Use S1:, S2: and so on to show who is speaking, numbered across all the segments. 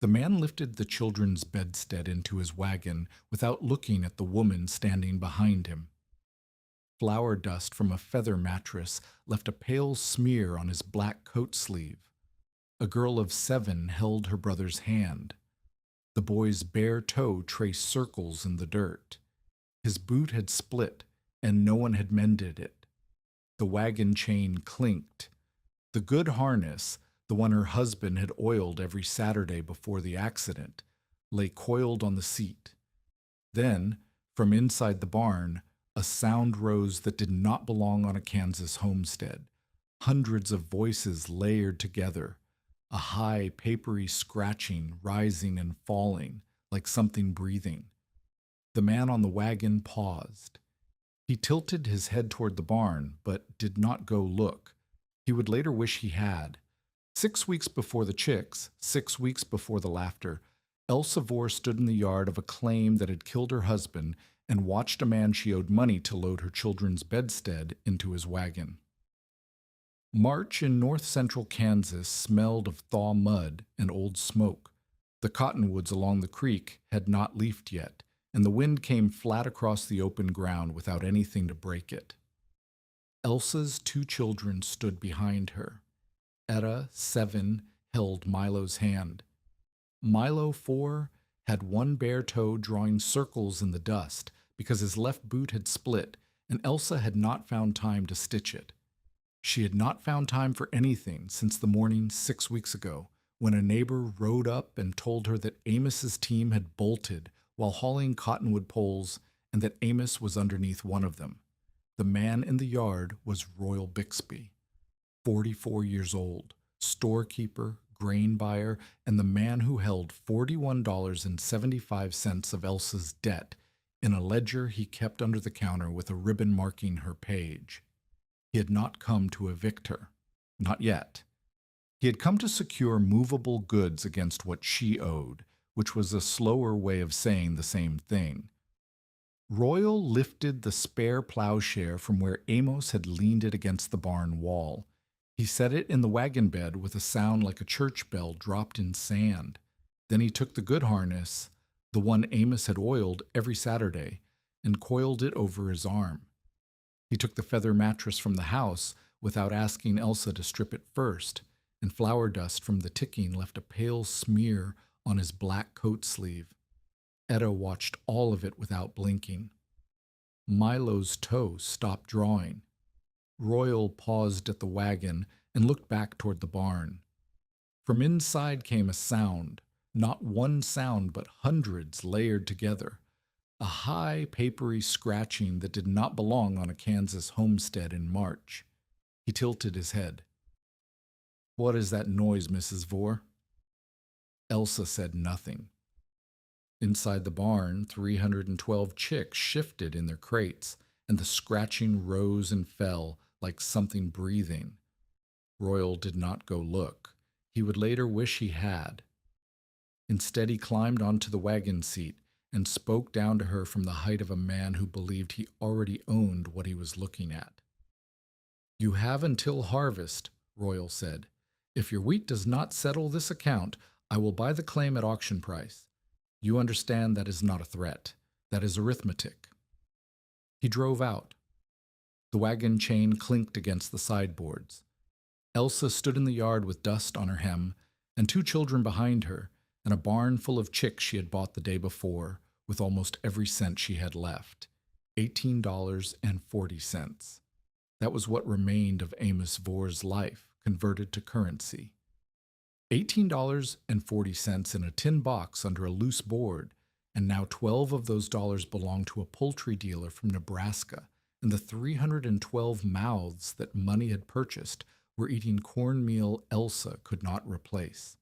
S1: The man lifted the children's bedstead into his wagon without looking at the woman standing behind him. Flour dust from a feather mattress left a pale smear on his black coat sleeve. A girl of 7 held her brother's hand. The boy's bare toe traced circles in the dirt. His boot had split, and no one had mended it. The wagon chain clinked. The good harness, the one her husband had oiled every Saturday before the accident, lay coiled on the seat. Then, from inside the barn, a sound rose that did not belong on a Kansas homestead. Hundreds of voices layered together, a high, papery scratching rising and falling like something breathing. The man on the wagon paused. He tilted his head toward the barn, but did not go look. He would later wish he had. 6 weeks before the chicks, 6 weeks before the laughter, Elsa Vore stood in the yard of a claim that had killed her husband and watched a man she owed money to load her children's bedstead into his wagon. March in north-central Kansas smelled of thaw mud and old smoke. The cottonwoods along the creek had not leafed yet, and the wind came flat across the open ground without anything to break it. Elsa's 2 children stood behind her. Etta, 7, held Milo's hand. Milo, 4, had one bare toe drawing circles in the dust because his left boot had split, and Elsa had not found time to stitch it. She had not found time for anything since the morning 6 weeks ago, when a neighbor rode up and told her that Amos's team had bolted while hauling cottonwood poles and that Amos was underneath one of them. The man in the yard was Royal Bixby, 44 years old, storekeeper, grain buyer, and the man who held $41.75 of Elsa's debt in a ledger he kept under the counter with a ribbon marking her page. He had not come to evict her. Not yet. He had come to secure movable goods against what she owed, which was a slower way of saying the same thing. Royal lifted the spare plowshare from where Amos had leaned it against the barn wall. He set it in the wagon bed with a sound like a church bell dropped in sand. Then he took the good harness, the one Amos had oiled every Saturday, and coiled it over his arm. He took the feather mattress from the house without asking Elsa to strip it first, and flour dust from the ticking left a pale smear on his black coat sleeve. Etta watched all of it without blinking. Milo's toe stopped drawing. Royal paused at the wagon and looked back toward the barn. From inside came a sound, not one sound but hundreds layered together. A high, papery scratching that did not belong on a Kansas homestead in March. He tilted his head. "What is that noise, Mrs. Vore?" Elsa said nothing. Inside the barn, 312 chicks shifted in their crates, and the scratching rose and fell like something breathing. Royal did not go look. He would later wish he had. Instead, he climbed onto the wagon seat and spoke down to her from the height of a man who believed he already owned what he was looking at. "You have until harvest," Royal said. "If your wheat does not settle this account, I will buy the claim at auction price. You understand that is not a threat. That is arithmetic." He drove out. The wagon chain clinked against the sideboards. Elsa stood in the yard with dust on her hem, and 2 children behind her, and a barn full of chicks she had bought the day before, with almost every cent she had left, $18.40. That was what remained of Amos Vore's life, converted to currency. $18.40 in a tin box under a loose board, and now 12 of those dollars belonged to a poultry dealer from Nebraska, and the 312 mouths that money had purchased were eating cornmeal Elsa could not replace.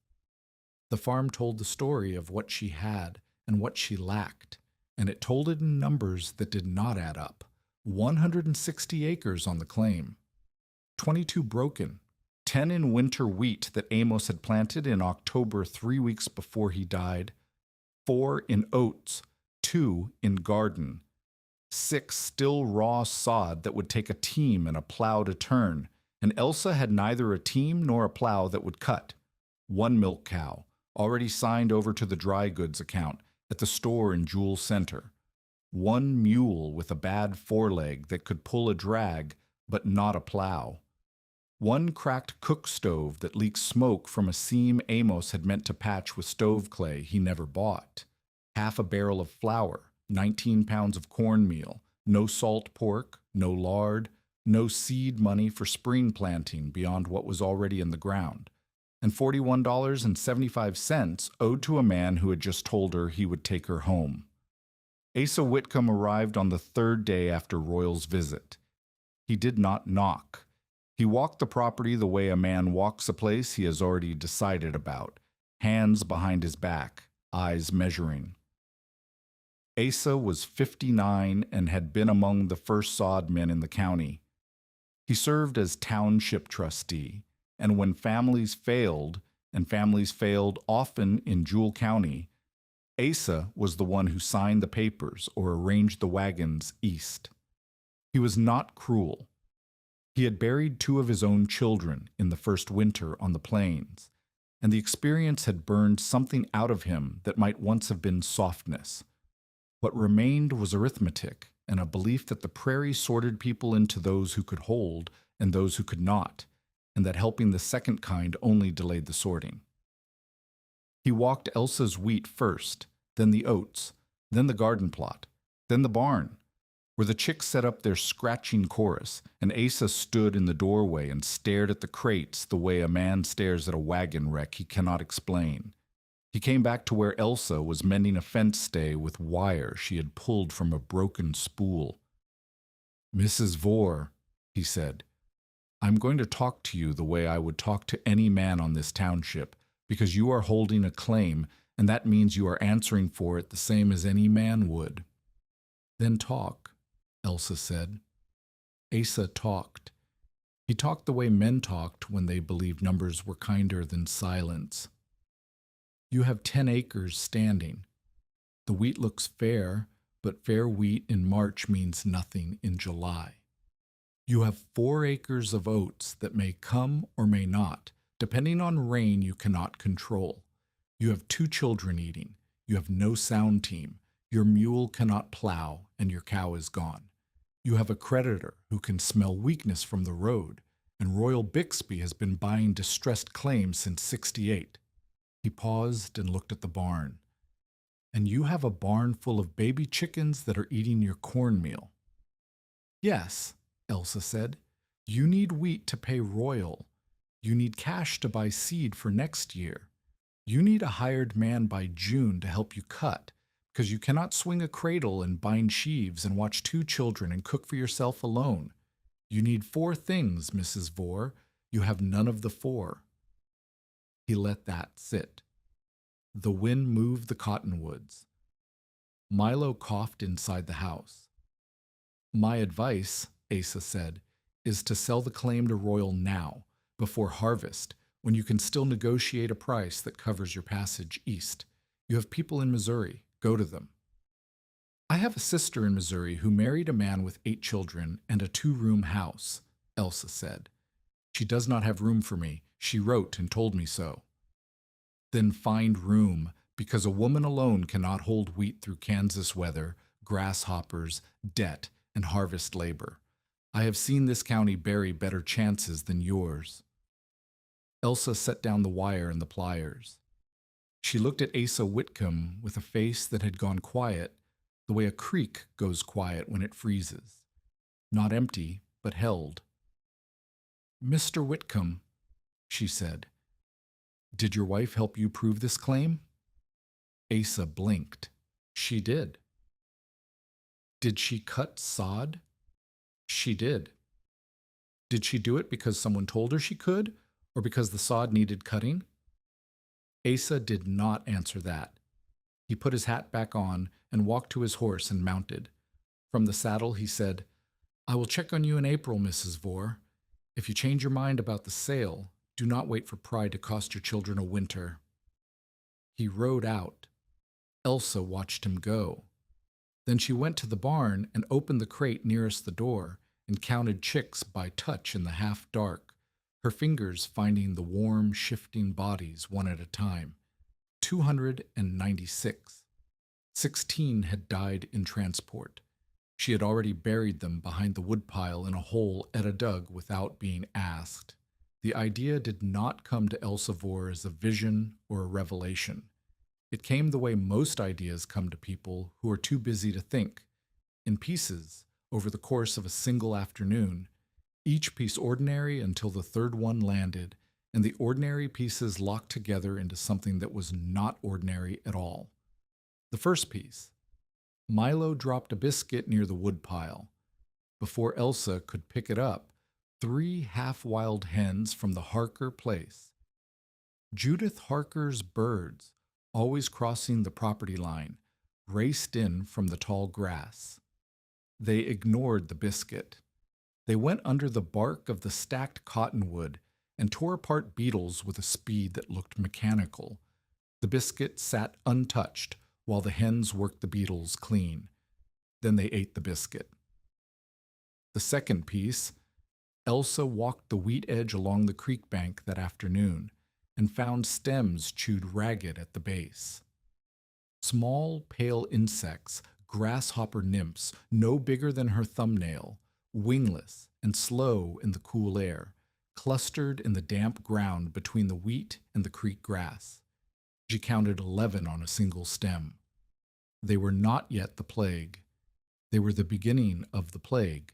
S1: The farm told the story of what she had and what she lacked, and it told it in numbers that did not add up. 160 acres on the claim, 22 broken, 10 in winter wheat that Amos had planted in October 3 weeks before he died, 4 in oats, 2 in garden, 6 still raw sod that would take a team and a plow to turn, and Elsa had neither a team nor a plow that would cut, 1 milk cow, already signed over to the dry goods account at the store in Jewel Center. One mule with a bad foreleg that could pull a drag, but not a plow. One cracked cook stove that leaked smoke from a seam Amos had meant to patch with stove clay he never bought. Half a barrel of flour, 19 pounds of cornmeal, no salt pork, no lard, no seed money for spring planting beyond what was already in the ground, and $41.75 owed to a man who had just told her he would take her home. Asa Whitcomb arrived on the third day after Royal's visit. He did not knock. He walked the property the way a man walks a place he has already decided about, hands behind his back, eyes measuring. Asa was 59 and had been among the first sod men in the county. He served as township trustee, and when families failed, and families failed often in Jewel County, Asa was the one who signed the papers or arranged the wagons east. He was not cruel. He had buried 2 of his own children in the first winter on the plains, and the experience had burned something out of him that might once have been softness. What remained was arithmetic and a belief that the prairie sorted people into those who could hold and those who could not, and that helping the second kind only delayed the sorting. He walked Elsa's wheat first, then the oats, then the garden plot, then the barn, where the chicks set up their scratching chorus, and Asa stood in the doorway and stared at the crates the way a man stares at a wagon wreck he cannot explain. He came back to where Elsa was mending a fence stay with wire she had pulled from a broken spool. "Mrs. Vore," he said, "I'm going to talk to you the way I would talk to any man on this township, because you are holding a claim, and that means you are answering for it the same as any man would." "Then talk," Elsa said. Asa talked. He talked the way men talked when they believed numbers were kinder than silence. "You have 10 acres standing. The wheat looks fair, but fair wheat in March means nothing in July. You have 4 acres of oats that may come or may not, depending on rain you cannot control. You have 2 children eating. You have no sound team. Your mule cannot plow, and your cow is gone. You have a creditor who can smell weakness from the road, and Royal Bixby has been buying distressed claims since '68. He paused and looked at the barn. "And you have a barn full of baby chickens that are eating your cornmeal." "Yes," Elsa said. "You need wheat to pay Royal. You need cash to buy seed for next year. You need a hired man by June to help you cut, because you cannot swing a cradle and bind sheaves and watch 2 children and cook for yourself alone. You need 4 things, Mrs. Vore. You have none of the 4. He let that sit. The wind moved the cottonwoods. Milo coughed inside the house. "My advice," Asa said, "is to sell the claim to Royal now, before harvest, when you can still negotiate a price that covers your passage east. You have people in Missouri. Go to them." "I have a sister in Missouri who married a man with 8 children and a 2-room house," Elsa said. "She does not have room for me. She wrote and told me so." "Then find room, because a woman alone cannot hold wheat through Kansas weather, grasshoppers, debt, and harvest labor. I have seen this county bury better chances than yours." Elsa set down the wire and the pliers. She looked at Asa Whitcomb with a face that had gone quiet, the way a creek goes quiet when it freezes. Not empty, but held. "Mr. Whitcomb," she said, "did your wife help you prove this claim?" Asa blinked. "She did." "Did she cut sod?" "She did." "Did she do it because someone told her she could, or because the sod needed cutting?" Asa did not answer that. He put his hat back on and walked to his horse and mounted. From the saddle he said, "I will check on you in April, Mrs. Vore. If you change your mind about the sale, do not wait for pride to cost your children a winter." He rode out. Elsa watched him go. Then she went to the barn and opened the crate nearest the door and counted chicks by touch in the half-dark, her fingers finding the warm, shifting bodies one at a time. 296. 16 had died in transport. She had already buried them behind the woodpile in a hole Etta dug without being asked. The idea did not come to Elsevier as a vision or a revelation. It came the way most ideas come to people who are too busy to think, in pieces, over the course of a single afternoon, each piece ordinary until the third one landed, and the ordinary pieces locked together into something that was not ordinary at all. The first piece. Milo dropped a biscuit near the woodpile. Before Elsa could pick it up, 3 half-wild hens from the Harker place. Judith Harker's birds, always crossing the property line, raced in from the tall grass. They ignored the biscuit. They went under the bark of the stacked cottonwood and tore apart beetles with a speed that looked mechanical. The biscuit sat untouched while the hens worked the beetles clean. Then they ate the biscuit. The second piece, Elsa walked the wheat edge along the creek bank that afternoon and found stems chewed ragged at the base. Small, pale insects, grasshopper nymphs, no bigger than her thumbnail, wingless and slow in the cool air, clustered in the damp ground between the wheat and the creek grass. She counted 11 on a single stem. They were not yet the plague. They were the beginning of the plague,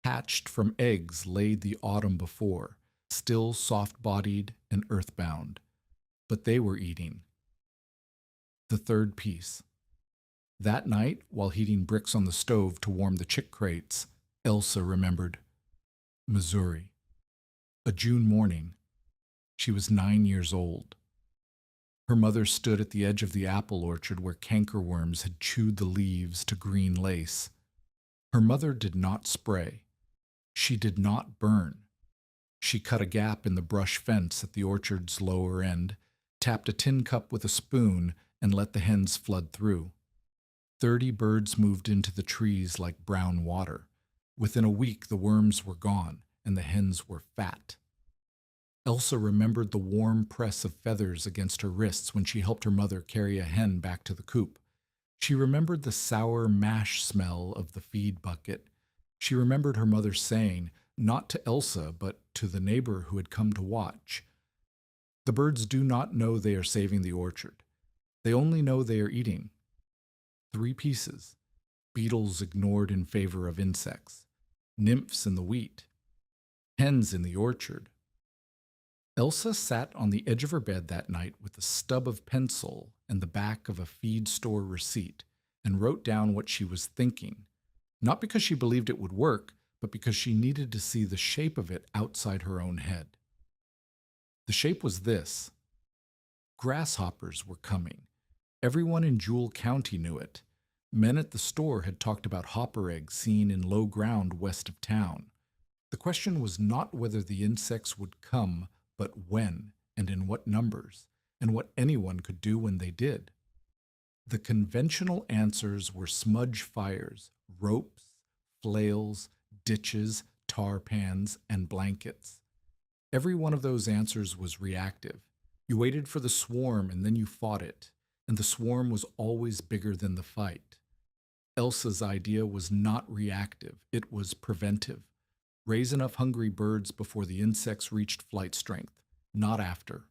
S1: hatched from eggs laid the autumn before, still soft-bodied and earthbound. But they were eating. The third piece. That night, while heating bricks on the stove to warm the chick crates, Elsa remembered. Missouri. A June morning. She was 9 years old. Her mother stood at the edge of the apple orchard where cankerworms had chewed the leaves to green lace. Her mother did not spray. She did not burn. She cut a gap in the brush fence at the orchard's lower end, tapped a tin cup with a spoon, and let the hens flood through. 30 birds moved into the trees like brown water. Within a week, the worms were gone, and the hens were fat. Elsa remembered the warm press of feathers against her wrists when she helped her mother carry a hen back to the coop. She remembered the sour mash smell of the feed bucket. She remembered her mother saying, not to Elsa, but to the neighbor who had come to watch, "The birds do not know they are saving the orchard. They only know they are eating." 3 pieces. Beetles ignored in favor of insects. Nymphs in the wheat. Hens in the orchard. Elsa sat on the edge of her bed that night with a stub of pencil and the back of a feed store receipt and wrote down what she was thinking, not because she believed it would work, but because she needed to see the shape of it outside her own head. The shape was this. Grasshoppers were coming. Everyone in Jewell County knew it. Men at the store had talked about hopper eggs seen in low ground west of town. The question was not whether the insects would come, but when and in what numbers, and what anyone could do when they did. The conventional answers were smudge fires, ropes, flails, ditches, tar pans, and blankets. Every one of those answers was reactive. You waited for the swarm and then you fought it, and the swarm was always bigger than the fight. Elsa's idea was not reactive, it was preventive. Raise enough hungry birds before the insects reached flight strength, not after,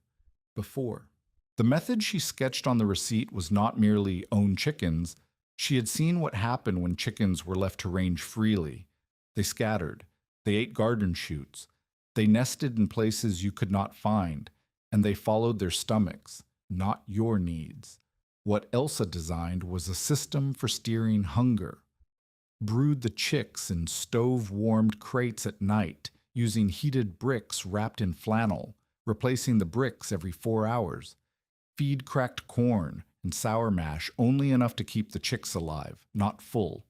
S1: before. The method she sketched on the receipt was not merely own chickens. She had seen what happened when chickens were left to range freely. They scattered, they ate garden shoots, they nested in places you could not find, and they followed their stomachs, not your needs. What Elsa designed was a system for steering hunger. Brood the chicks in stove-warmed crates at night, using heated bricks wrapped in flannel, replacing the bricks every 4 hours. Feed cracked corn and sour mash only enough to keep the chicks alive, not full.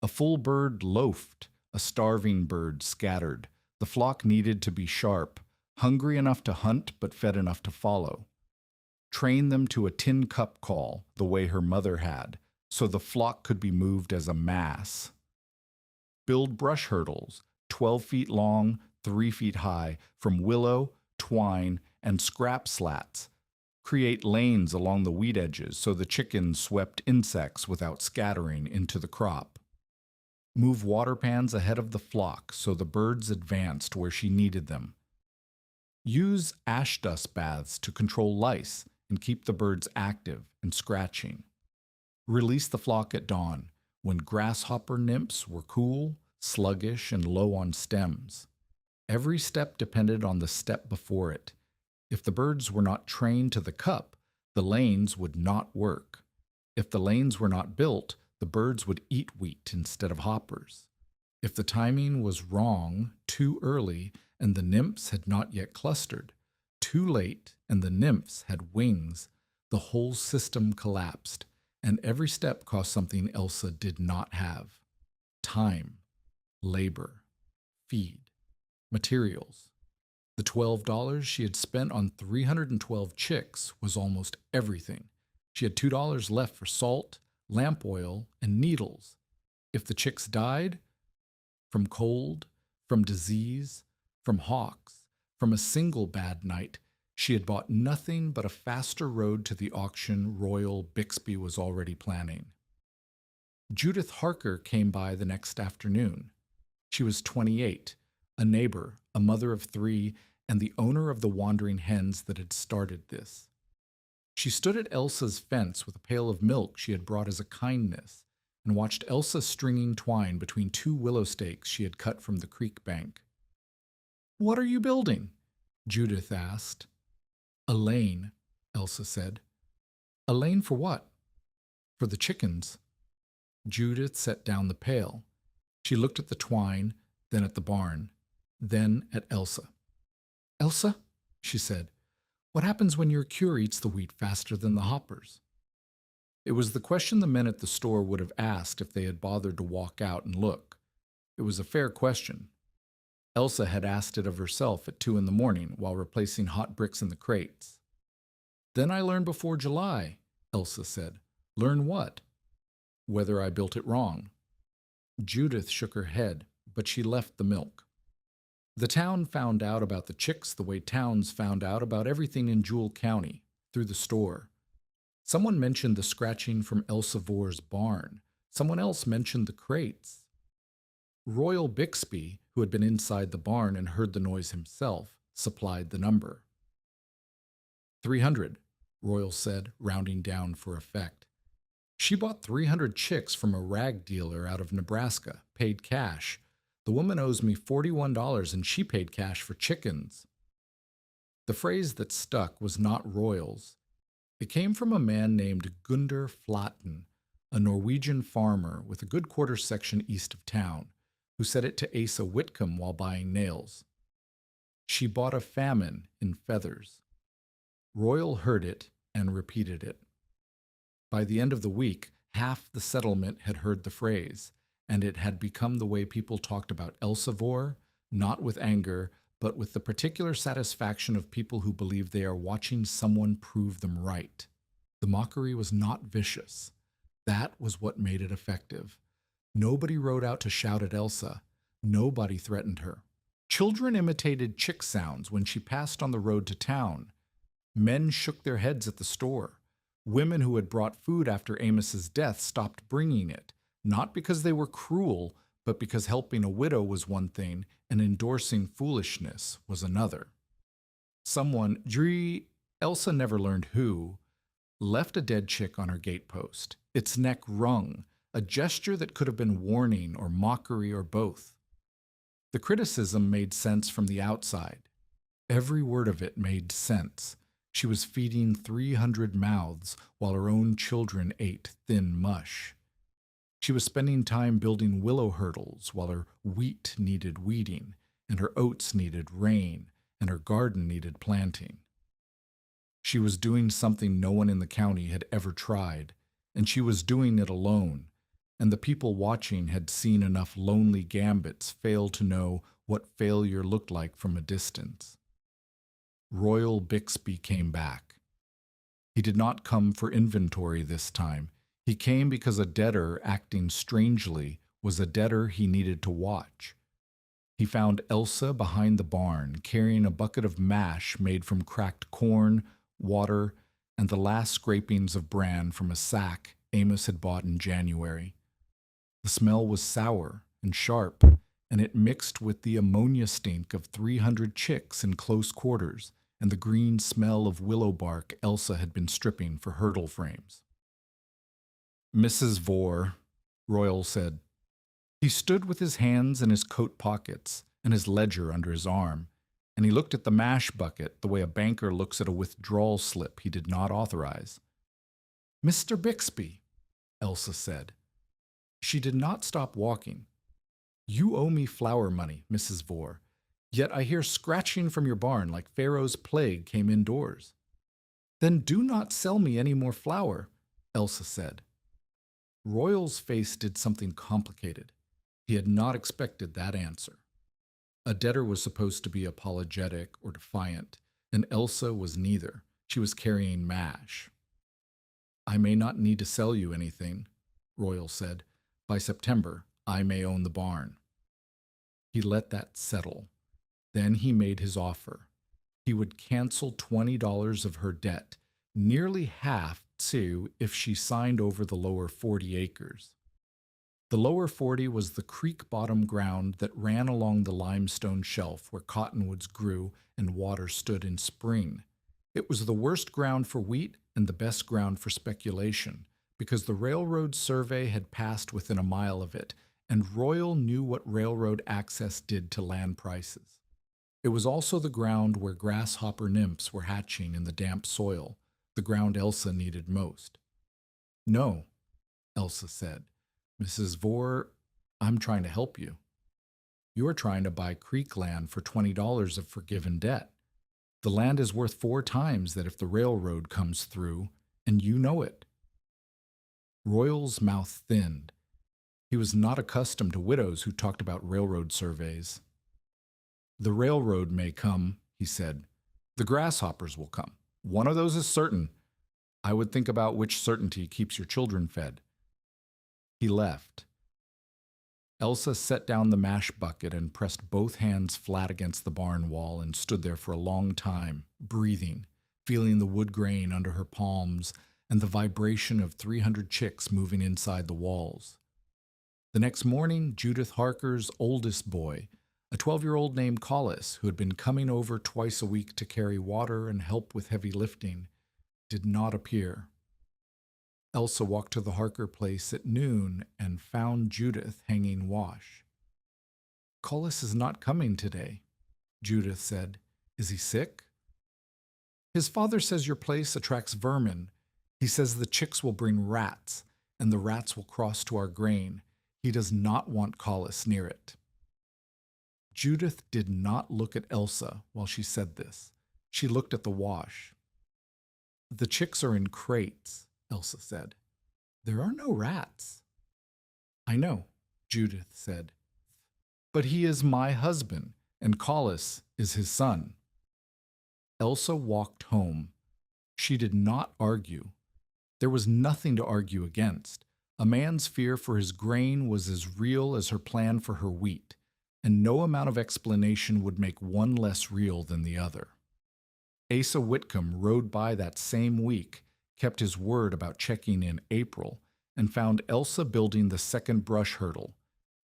S1: A full bird loafed, a starving bird scattered. The flock needed to be sharp, hungry enough to hunt but fed enough to follow. Train them to a tin cup call, the way her mother had, so the flock could be moved as a mass. Build brush hurdles, 12 feet long, 3 feet high, from willow, twine, and scrap slats. Create lanes along the wheat edges so the chickens swept insects without scattering into the crop. Move water pans ahead of the flock so the birds advanced where she needed them. Use ash dust baths to control lice and keep the birds active and scratching. Release the flock at dawn, when grasshopper nymphs were cool, sluggish, and low on stems. Every step depended on the step before it. If the birds were not trained to the cup, the lanes would not work. If the lanes were not built, the birds would eat wheat instead of hoppers. If the timing was wrong, too early, and the nymphs had not yet clustered, too late, and the nymphs had wings, the whole system collapsed, and every step cost something Elsa did not have: time, labor, feed, materials. The $12 she had spent on 312 chicks was almost everything. She had $2 left for salt, lamp oil, and needles. If the chicks died, from cold, from disease, from hawks, from a single bad night, she had bought nothing but a faster road to the auction Royal Bixby was already planning. Judith Harker came by the next afternoon. She was 28, a neighbor, a mother of 3, and the owner of the wandering hens that had started this. She stood at Elsa's fence with a pail of milk she had brought as a kindness, and watched Elsa stringing twine between 2 willow stakes she had cut from the creek bank. "What are you building?" Judith asked. "A lane," Elsa said. "A lane for what?" "For the chickens." Judith set down the pail. She looked at the twine, then at the barn, then at Elsa. "Elsa," she said, "what happens when your cure eats the wheat faster than the hoppers?" It was the question the men at the store would have asked if they had bothered to walk out and look. It was a fair question. Elsa had asked it of herself at 2 in the morning while replacing hot bricks in the crates. "Then I learned before July," Elsa said. "Learn what?" "Whether I built it wrong." Judith shook her head, but she left the milk. The town found out about the chicks the way towns found out about everything in Jewell County, through the store. Someone mentioned the scratching from Elsa Vor's barn. Someone else mentioned the crates. Royal Bixby, who had been inside the barn and heard the noise himself, supplied the number. 300, Royal said, rounding down for effect. She bought 300 chicks from a rag dealer out of Nebraska, paid cash. The woman owes me $41 and she paid cash for chickens. The phrase that stuck was not Royal's. It came from a man named Gunder Flaten, a Norwegian farmer with a good quarter section east of town, who said it to Asa Whitcomb while buying nails. She bought a famine in feathers. Royal heard it and repeated it. By the end of the week, half the settlement had heard the phrase, and it had become the way people talked about Elsa Vor, not with anger, but with the particular satisfaction of people who believe they are watching someone prove them right. The mockery was not vicious. That was what made it effective. Nobody rode out to shout at Elsa. Nobody threatened her. Children imitated chick sounds when she passed on the road to town. Men shook their heads at the store. Women who had brought food after Amos's death stopped bringing it, not because they were cruel, but because helping a widow was one thing and endorsing foolishness was another. Someone, Elsa never learned who, left a dead chick on her gatepost, its neck wrung, a gesture that could have been warning or mockery or both. The criticism made sense from the outside. Every word of it made sense. She was feeding 300 mouths while her own children ate thin mush. She was spending time building willow hurdles while her wheat needed weeding, and her oats needed rain, and her garden needed planting. She was doing something no one in the county had ever tried, and she was doing it alone, and the people watching had seen enough lonely gambits fail to know what failure looked like from a distance. Royal Bixby came back. He did not come for inventory this time. He came because a debtor acting strangely was a debtor he needed to watch. He found Elsa behind the barn, carrying a bucket of mash made from cracked corn, water, and the last scrapings of bran from a sack Amos had bought in January. The smell was sour and sharp, and it mixed with the ammonia stink of 300 chicks in close quarters and the green smell of willow bark Elsa had been stripping for hurdle frames. Mrs. Vore, Royal said. He stood with his hands in his coat pockets and his ledger under his arm, and he looked at the mash bucket the way a banker looks at a withdrawal slip he did not authorize. Mr. Bixby, Elsa said. She did not stop walking. You owe me flour money, Mrs. Vore, yet I hear scratching from your barn like Pharaoh's plague came indoors. Then do not sell me any more flour, Elsa said. Royal's face did something complicated. He had not expected that answer. A debtor was supposed to be apologetic or defiant, and Elsa was neither. She was carrying mash. I may not need to sell you anything, Royal said. By September, I may own the barn. He let that settle. Then he made his offer. He would cancel $20 of her debt, nearly half too if she signed over the lower 40 acres. The lower 40 was the creek bottom ground that ran along the limestone shelf where cottonwoods grew and water stood in spring. It was the worst ground for wheat and the best ground for speculation, because the railroad survey had passed within a mile of it, and Royal knew what railroad access did to land prices. It was also the ground where grasshopper nymphs were hatching in the damp soil, the ground Elsa needed most. No, Elsa said. Mrs. Vore, I'm trying to help you. You are trying to buy creek land for $20 of forgiven debt. The land is worth 4 times that if the railroad comes through, and you know it. Royal's mouth thinned. He was not accustomed to widows who talked about railroad surveys. The railroad may come, he said. The grasshoppers will come. One of those is certain. I would think about which certainty keeps your children fed. He left. Elsa set down the mash bucket and pressed both hands flat against the barn wall and stood there for a long time, breathing, feeling the wood grain under her palms and the vibration of 300 chicks moving inside the walls. The next morning, Judith Harker's oldest boy, a 12-year-old named Collis, who had been coming over twice a week to carry water and help with heavy lifting, did not appear. Elsa walked to the Harker place at noon and found Judith hanging wash. Collis is not coming today, Judith said. Is he sick? His father says your place attracts vermin. He says the chicks will bring rats, and the rats will cross to our grain. He does not want Collis near it. Judith did not look at Elsa while she said this. She looked at the wash. The chicks are in crates, Elsa said. There are no rats. I know, Judith said. But he is my husband, and Collis is his son. Elsa walked home. She did not argue. There was nothing to argue against. A man's fear for his grain was as real as her plan for her wheat, and no amount of explanation would make one less real than the other. Asa Whitcomb rode by that same week, kept his word about checking in April, and found Elsa building the second brush hurdle.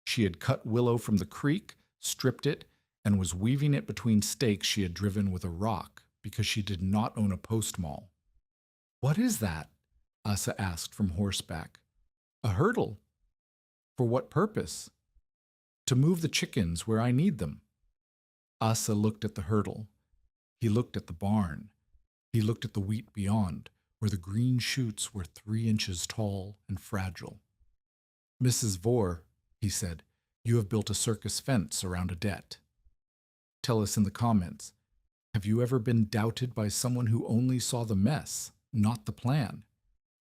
S1: She had cut willow from the creek, stripped it, and was weaving it between stakes she had driven with a rock because she did not own a post mall. What is that? Asa asked from horseback. A hurdle. For what purpose? To move the chickens where I need them. Asa looked at the hurdle. He looked at the barn. He looked at the wheat beyond, where the green shoots were 3 inches tall and fragile. Mrs. Vore, he said, you have built a circus fence around a debt. Tell us in the comments, have you ever been doubted by someone who only saw the mess, not the plan?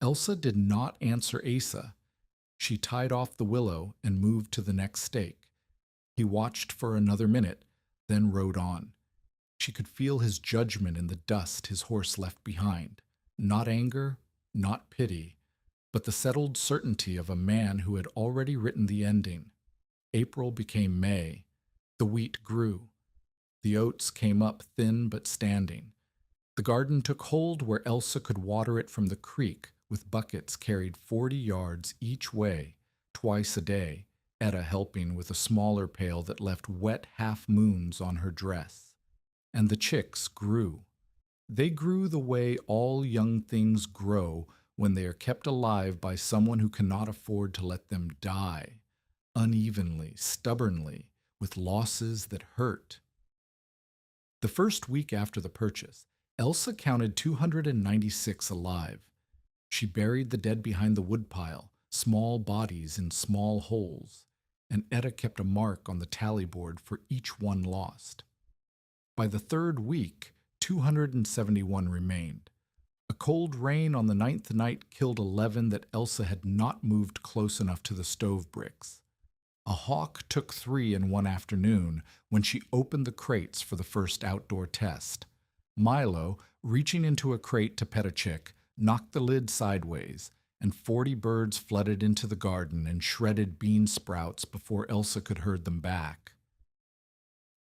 S1: Elsa did not answer Asa. She tied off the willow and moved to the next stake. He watched for another minute, then rode on. She could feel his judgment in the dust his horse left behind. Not anger, not pity, but the settled certainty of a man who had already written the ending. April became May. The wheat grew. The oats came up thin but standing. The garden took hold where Elsa could water it from the creek with buckets carried 40 yards each way, twice a day, Etta helping with a smaller pail that left wet half-moons on her dress. And the chicks grew. They grew the way all young things grow when they are kept alive by someone who cannot afford to let them die, unevenly, stubbornly, with losses that hurt. The first week after the purchase, Elsa counted 296 alive. She buried the dead behind the woodpile, small bodies in small holes, and Etta kept a mark on the tally board for each one lost. By the third week, 271 remained. A cold rain on the ninth night killed 11 that Elsa had not moved close enough to the stove bricks. A hawk took 3 in one afternoon when she opened the crates for the first outdoor test. Milo, reaching into a crate to pet a chick, knocked the lid sideways, and 40 birds flooded into the garden and shredded bean sprouts before Elsa could herd them back.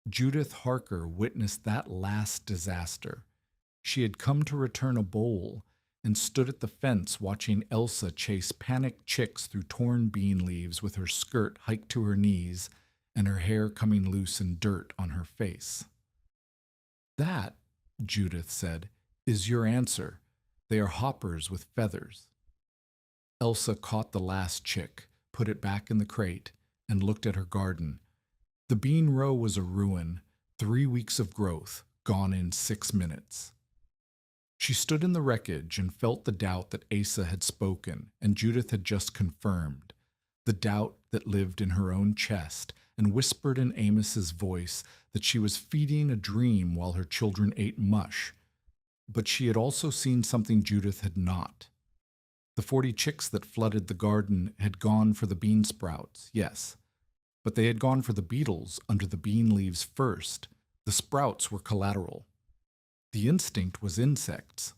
S1: Judith Harker witnessed that last disaster. She had come to return a bowl and stood at the fence watching Elsa chase panicked chicks through torn bean leaves with her skirt hiked to her knees and her hair coming loose in dirt on her face. "That," Judith said, "is your answer. They are hoppers with feathers." Elsa caught the last chick, put it back in the crate, and looked at her garden. The bean row was a ruin, 3 weeks of growth, gone in 6 minutes. She stood in the wreckage and felt the doubt that Asa had spoken and Judith had just confirmed, the doubt that lived in her own chest and whispered in Amos's voice that she was feeding a dream while her children ate mush. But she had also seen something Judith had not. The 40 chicks that flooded the garden had gone for the bean sprouts, yes, but they had gone for the beetles under the bean leaves first. The sprouts were collateral. The instinct was insects.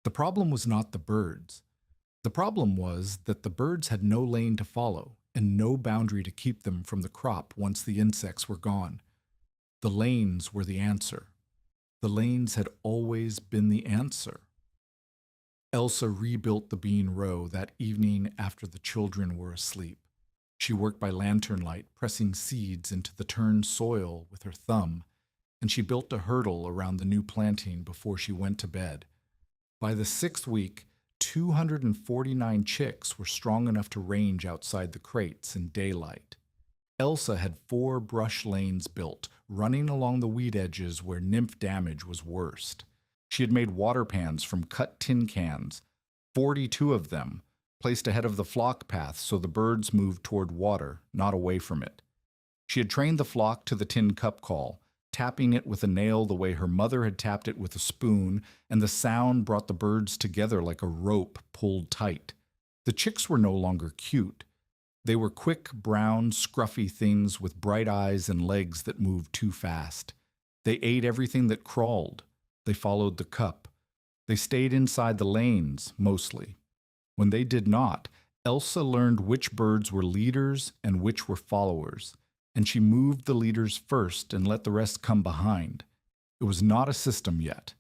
S1: The problem was not the birds. The problem was that the birds had no lane to follow and no boundary to keep them from the crop once the insects were gone. The lanes were the answer. The lanes had always been the answer. Elsa rebuilt the bean row that evening after the children were asleep. She worked by lantern light, pressing seeds into the turned soil with her thumb, and she built a hurdle around the new planting before she went to bed. By the 6th week, 249 chicks were strong enough to range outside the crates in daylight. Elsa had 4 brush lanes built, running along the weed edges where nymph damage was worst. She had made water pans from cut tin cans, 42 of them, placed ahead of the flock path so the birds moved toward water, not away from it. She had trained the flock to the tin cup call, tapping it with a nail the way her mother had tapped it with a spoon, and the sound brought the birds together like a rope pulled tight. The chicks were no longer cute. They were quick, brown, scruffy things with bright eyes and legs that moved too fast. They ate everything that crawled. They followed the cup. They stayed inside the lanes, mostly. When they did not, Elsa learned which birds were leaders and which were followers, and she moved the leaders first and let the rest come behind. It was not a system yet.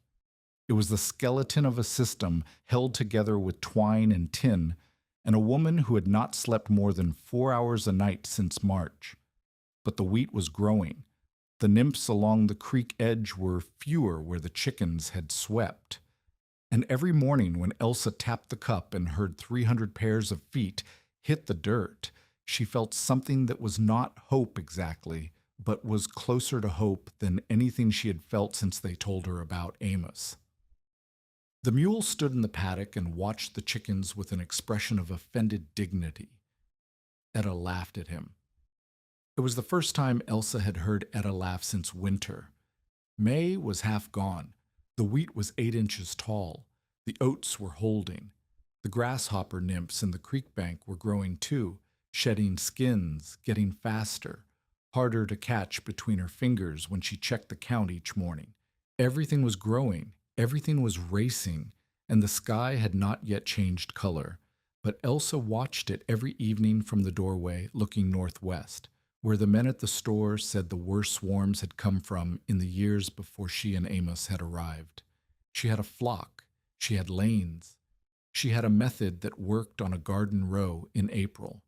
S1: It was the skeleton of a system held together with twine and tin, and a woman who had not slept more than 4 hours a night since March. But the wheat was growing. The nymphs along the creek edge were fewer where the chickens had swept. And every morning when Elsa tapped the cup and heard 300 pairs of feet hit the dirt, she felt something that was not hope exactly, but was closer to hope than anything she had felt since they told her about Amos. The mule stood in the paddock and watched the chickens with an expression of offended dignity. Etta laughed at him. It was the first time Elsa had heard Etta laugh since winter. May was half gone. The wheat was 8 inches tall. The oats were holding. The grasshopper nymphs in the creek bank were growing too, shedding skins, getting faster, harder to catch between her fingers when she checked the count each morning. Everything was growing, everything was racing, and the sky had not yet changed color. But Elsa watched it every evening from the doorway, looking northwest, where the men at the store said the worst swarms had come from in the years before she and Amos had arrived. She had a flock. She had lanes. She had a method that worked on a garden row in April.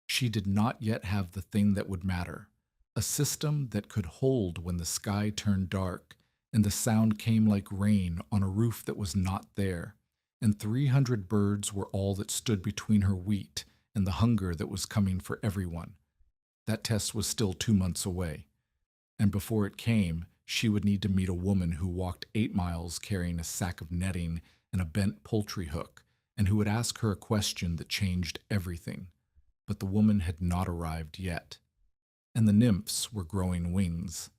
S1: She did not yet have the thing that would matter, a system that could hold when the sky turned dark and the sound came like rain on a roof that was not there, and 300 birds were all that stood between her wheat and the hunger that was coming for everyone. That test was still 2 months away, and before it came, she would need to meet a woman who walked 8 miles carrying a sack of netting and a bent poultry hook, and who would ask her a question that changed everything. But the woman had not arrived yet, and the nymphs were growing wings.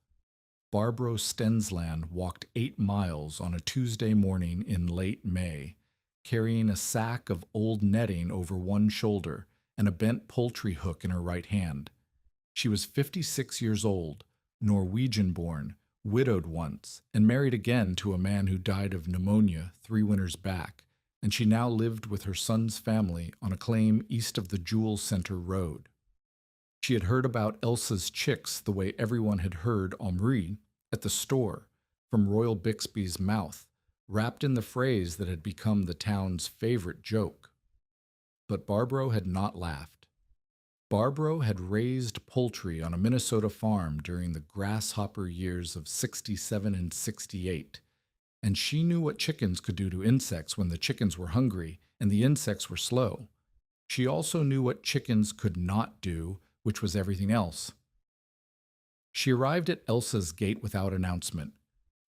S1: Barbro Stensland walked 8 miles on a Tuesday morning in late May, carrying a sack of old netting over one shoulder and a bent poultry hook in her right hand. She was 56 years old, Norwegian-born, widowed once, and married again to a man who died of pneumonia 3 winters back, and she now lived with her son's family on a claim east of the Jewel Center Road. She had heard about Elsa's chicks the way everyone had heard Omri at the store, from Royal Bixby's mouth, wrapped in the phrase that had become the town's favorite joke. But Barbro had not laughed. Barbro had raised poultry on a Minnesota farm during the grasshopper years of 67 and 68, and she knew what chickens could do to insects when the chickens were hungry and the insects were slow. She also knew what chickens could not do, which was everything else. She arrived at Elsa's gate without announcement.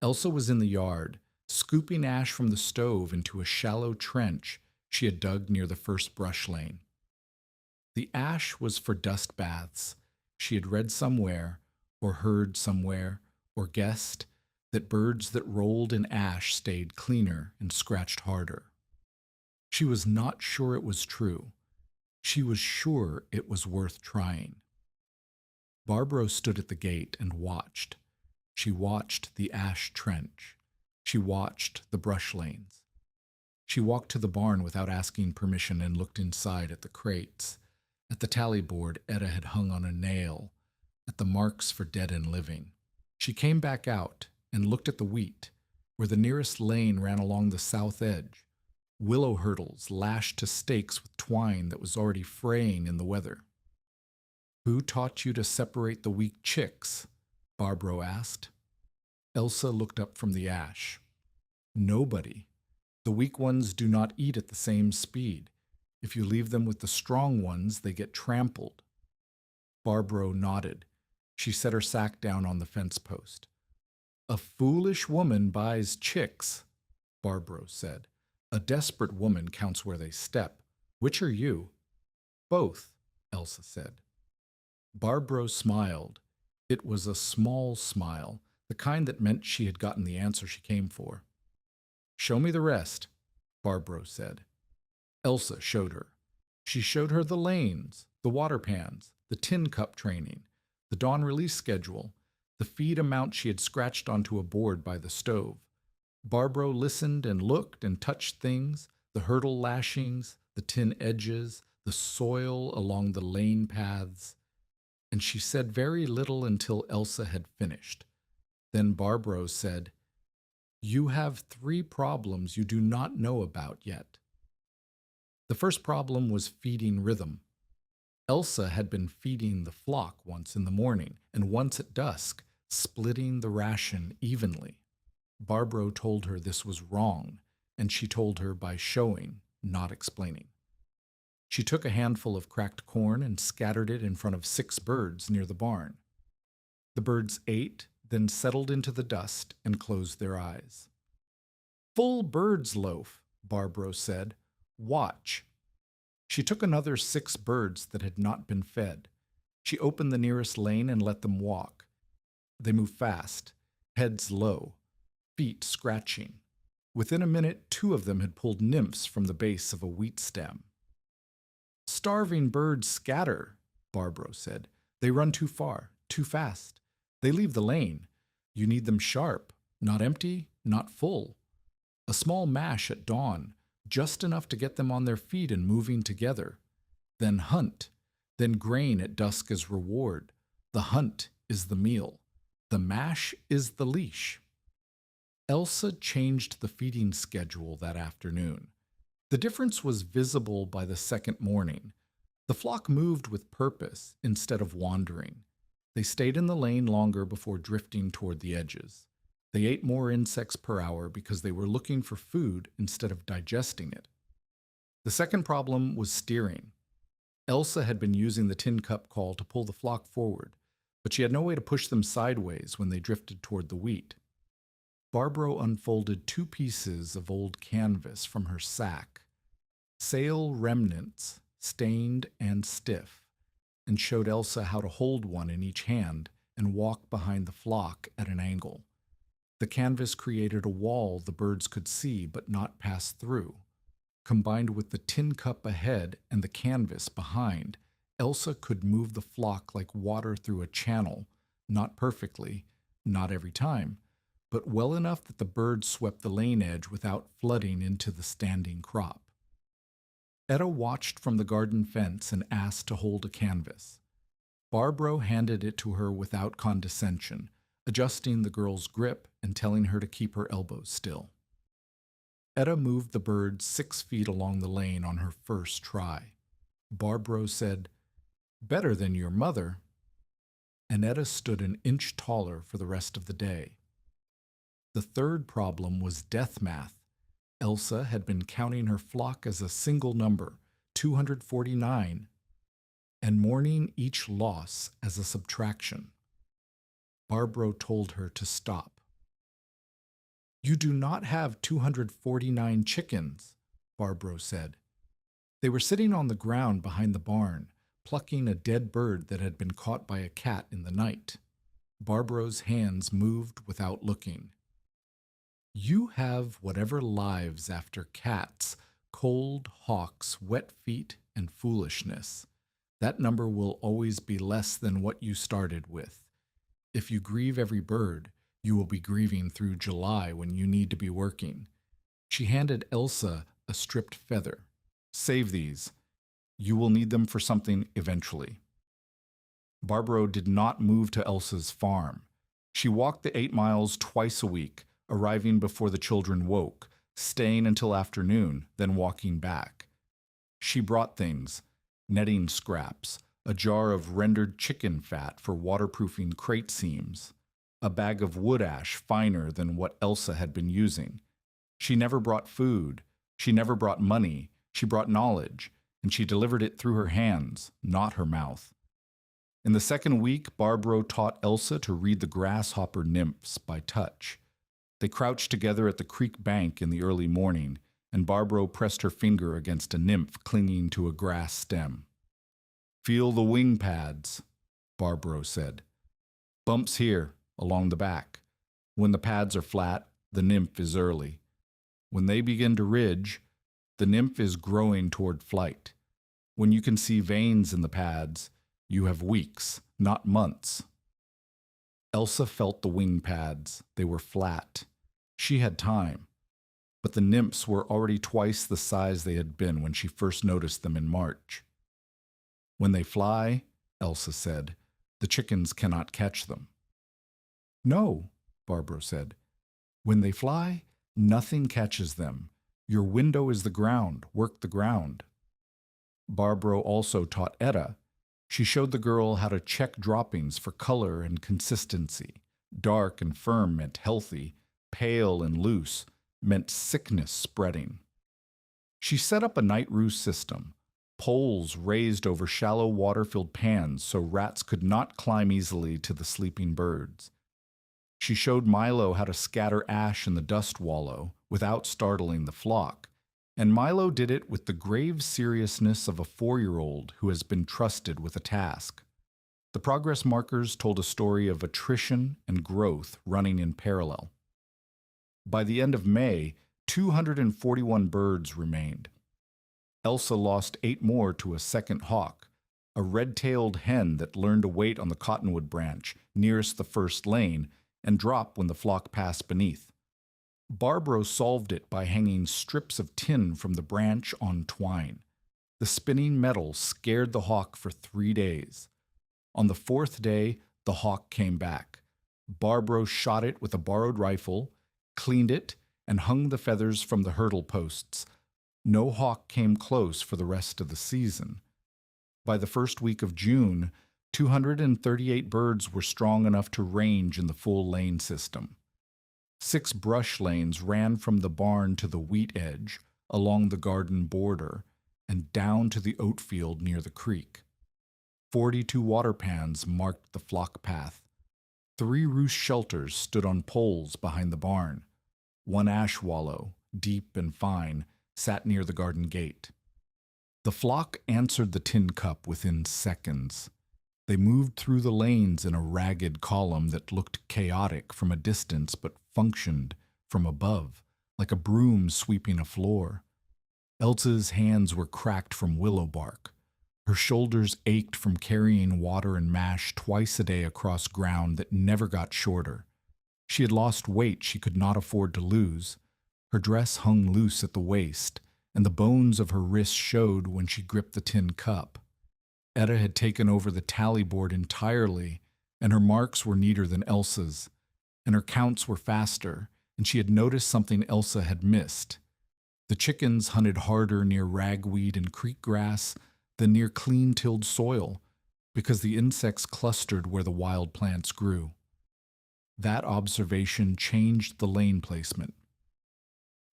S1: Elsa was in the yard, scooping ash from the stove into a shallow trench she had dug near the first brush lane. The ash was for dust baths. She had read somewhere, or heard somewhere, or guessed that birds that rolled in ash stayed cleaner and scratched harder. She was not sure it was true. She was sure it was worth trying. Barbro stood at the gate and watched. She watched the ash trench. She watched the brush lanes. She walked to the barn without asking permission and looked inside at the crates, at the tally board Etta had hung on a nail, at the marks for dead and living. She came back out and looked at the wheat, where the nearest lane ran along the south edge, willow hurdles lashed to stakes with twine that was already fraying in the weather. "Who taught you to separate the weak chicks?" Barbro asked. Elsa looked up from the ash. "Nobody. The weak ones do not eat at the same speed. If you leave them with the strong ones, they get trampled." Barbro nodded. She set her sack down on the fence post. "A foolish woman buys chicks," Barbro said. "A desperate woman counts where they step. Which are you?" "Both," Elsa said. Barbro smiled. It was a small smile, the kind that meant she had gotten the answer she came for. "Show me the rest," Barbro said. Elsa showed her. She showed her the lanes, the water pans, the tin cup training, the dawn release schedule, the feed amount she had scratched onto a board by the stove. Barbro listened and looked and touched things, the hurdle lashings, the tin edges, the soil along the lane paths, and she said very little until Elsa had finished. Then Barbro said, "You have 3 problems you do not know about yet." The first problem was feeding rhythm. Elsa had been feeding the flock once in the morning and once at dusk, splitting the ration evenly. Barbro told her this was wrong, and she told her by showing, not explaining. She took a handful of cracked corn and scattered it in front of 6 birds near the barn. The birds ate, then settled into the dust and closed their eyes. "Full bird's loaf," Barbro said. "Watch." She took another 6 birds that had not been fed. She opened the nearest lane and let them walk. They moved fast, heads low, feet scratching. Within a minute, 2 of them had pulled nymphs from the base of a wheat stem. "Starving birds scatter," Barbro said. "They run too far, too fast. They leave the lane. You need them sharp, not empty, not full. A small mash at dawn, just enough to get them on their feet and moving together. Then hunt, then grain at dusk as reward. The hunt is the meal. The mash is the leash." Elsa changed the feeding schedule that afternoon. The difference was visible by the second morning. The flock moved with purpose instead of wandering. They stayed in the lane longer before drifting toward the edges. They ate more insects per hour because they were looking for food instead of digesting it. The second problem was steering. Elsa had been using the tin cup call to pull the flock forward, but she had no way to push them sideways when they drifted toward the wheat. Barbro unfolded 2 pieces of old canvas from her sack, sail remnants, stained and stiff, and showed Elsa how to hold one in each hand and walk behind the flock at an angle. The canvas created a wall the birds could see but not pass through. Combined with the tin cup ahead and the canvas behind, Elsa could move the flock like water through a channel, not perfectly, not every time, but well enough that the birds swept the lane edge without flooding into the standing crop. Etta watched from the garden fence and asked to hold a canvas. Barbro handed it to her without condescension, adjusting the girl's grip and telling her to keep her elbows still. Etta moved the bird 6 feet along the lane on her first try. Barbro said, "Better than your mother," and Etta stood an inch taller for the rest of the day. The third problem was death math. Elsa had been counting her flock as a single number, 249, and mourning each loss as a subtraction. Barbro told her to stop. "You do not have 249 chickens," Barbro said. They were sitting on the ground behind the barn, plucking a dead bird that had been caught by a cat in the night. Barbro's hands moved without looking. "You have whatever lives after cats, cold, hawks, wet feet, and foolishness. That number will always be less than what you started with. If you grieve every bird, you will be grieving through July when you need to be working." She handed Elsa a stripped feather. "Save these. You will need them for something eventually." Barbro did not move to Elsa's farm. She walked the 8 miles twice a week, arriving before the children woke, staying until afternoon, then walking back. She brought things: netting scraps, a jar of rendered chicken fat for waterproofing crate seams, a bag of wood ash finer than what Elsa had been using. She never brought food. She never brought money. She brought knowledge, and she delivered it through her hands, not her mouth. In the second week, Barbro taught Elsa to read the grasshopper nymphs by touch. They crouched together at the creek bank in the early morning, and Barbro pressed her finger against a nymph clinging to a grass stem. "Feel the wing pads," Barbro said. "Bumps here, along the back. When the pads are flat, the nymph is early. When they begin to ridge, the nymph is growing toward flight. When you can see veins in the pads, you have weeks, not months." Elsa felt the wing pads. They were flat. She had time. But the nymphs were already twice the size they had been when she first noticed them in March. "When they fly," Elsa said, "the chickens cannot catch them." "No," Barbro said. "When they fly, nothing catches them. Your window is the ground. Work the ground." Barbro also taught Etta. She showed the girl how to check droppings for color and consistency. Dark and firm meant healthy. Pale and loose meant sickness spreading. She set up a night roost system. Poles raised over shallow water-filled pans so rats could not climb easily to the sleeping birds. She showed Milo how to scatter ash in the dust wallow without startling the flock, and Milo did it with the grave seriousness of a 4-year-old who has been trusted with a task. The progress markers told a story of attrition and growth running in parallel. By the end of May, 241 birds remained. Elsa lost 8 more to a second hawk, a red-tailed hen that learned to wait on the cottonwood branch nearest the first lane and drop when the flock passed beneath. Barbro solved it by hanging strips of tin from the branch on twine. The spinning metal scared the hawk for 3 days. On the 4th day, the hawk came back. Barbro shot it with a borrowed rifle, cleaned it, and hung the feathers from the hurdle posts. No hawk came close for the rest of the season. By the first week of June, 238 birds were strong enough to range in the full lane system. 6 brush lanes ran from the barn to the wheat edge, along the garden border, and down to the oat field near the creek. 42 water pans marked the flock path. 3 roost shelters stood on poles behind the barn. 1 ash wallow, deep and fine, sat near the garden gate. The flock answered the tin cup within seconds. They moved through the lanes in a ragged column that looked chaotic from a distance but functioned from above, like a broom sweeping a floor. Elsa's hands were cracked from willow bark. Her shoulders ached from carrying water and mash twice a day across ground that never got shorter. She had lost weight she could not afford to lose. Her dress hung loose at the waist, and the bones of her wrists showed when she gripped the tin cup. Etta had taken over the tally board entirely, and her marks were neater than Elsa's, and her counts were faster, and she had noticed something Elsa had missed. The chickens hunted harder near ragweed and creek grass than near clean-tilled soil, because the insects clustered where the wild plants grew. That observation changed the lane placement.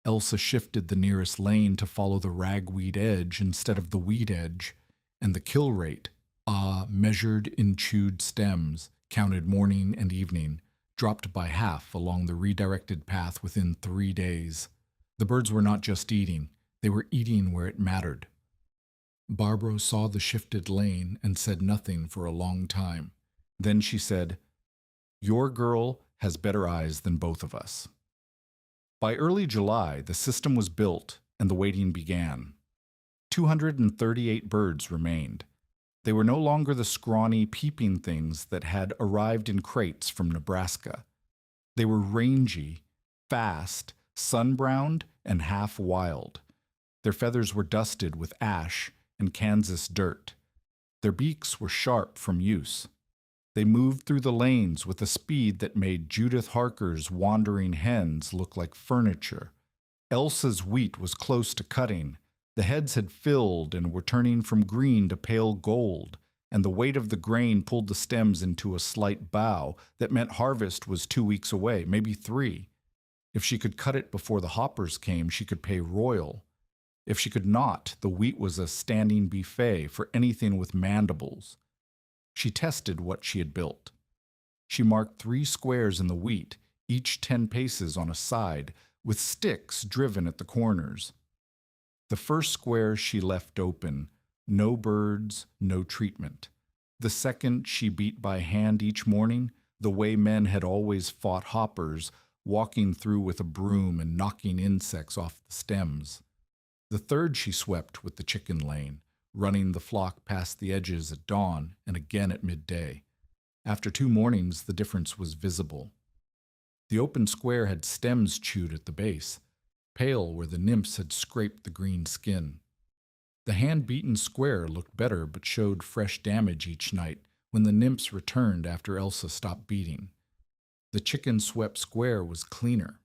S1: Elsa shifted the nearest lane to follow the ragweed edge instead of the weed edge, and the kill rate, measured in chewed stems, counted morning and evening, dropped by half along the redirected path within 3 days. The birds were not just eating, they were eating where it mattered. Barbara saw the shifted lane and said nothing for a long time. Then she said, "Your girl has better eyes than both of us." By early July, the system was built and the waiting began. 238 birds remained. They were no longer the scrawny, peeping things that had arrived in crates from Nebraska. They were rangy, fast, sun-browned, and half-wild. Their feathers were dusted with ash and Kansas dirt. Their beaks were sharp from use. They moved through the lanes with a speed that made Judith Harker's wandering hens look like furniture. Elsa's wheat was close to cutting. The heads had filled and were turning from green to pale gold, and the weight of the grain pulled the stems into a slight bow that meant harvest was 2 weeks away, maybe 3. If she could cut it before the hoppers came, she could pay royal. If she could not, the wheat was a standing buffet for anything with mandibles. She tested what she had built. She marked 3 squares in the wheat, each 10 paces on a side, with sticks driven at the corners. The first square she left open, no birds, no treatment. The second she beat by hand each morning, the way men had always fought hoppers, walking through with a broom and knocking insects off the stems. The third she swept with the chicken lane, running the flock past the edges at dawn and again at midday. After 2 mornings, the difference was visible. The open square had stems chewed at the base, pale where the nymphs had scraped the green skin. The hand-beaten square looked better but showed fresh damage each night when the nymphs returned after Elsa stopped beating. The chicken-swept square was cleaner,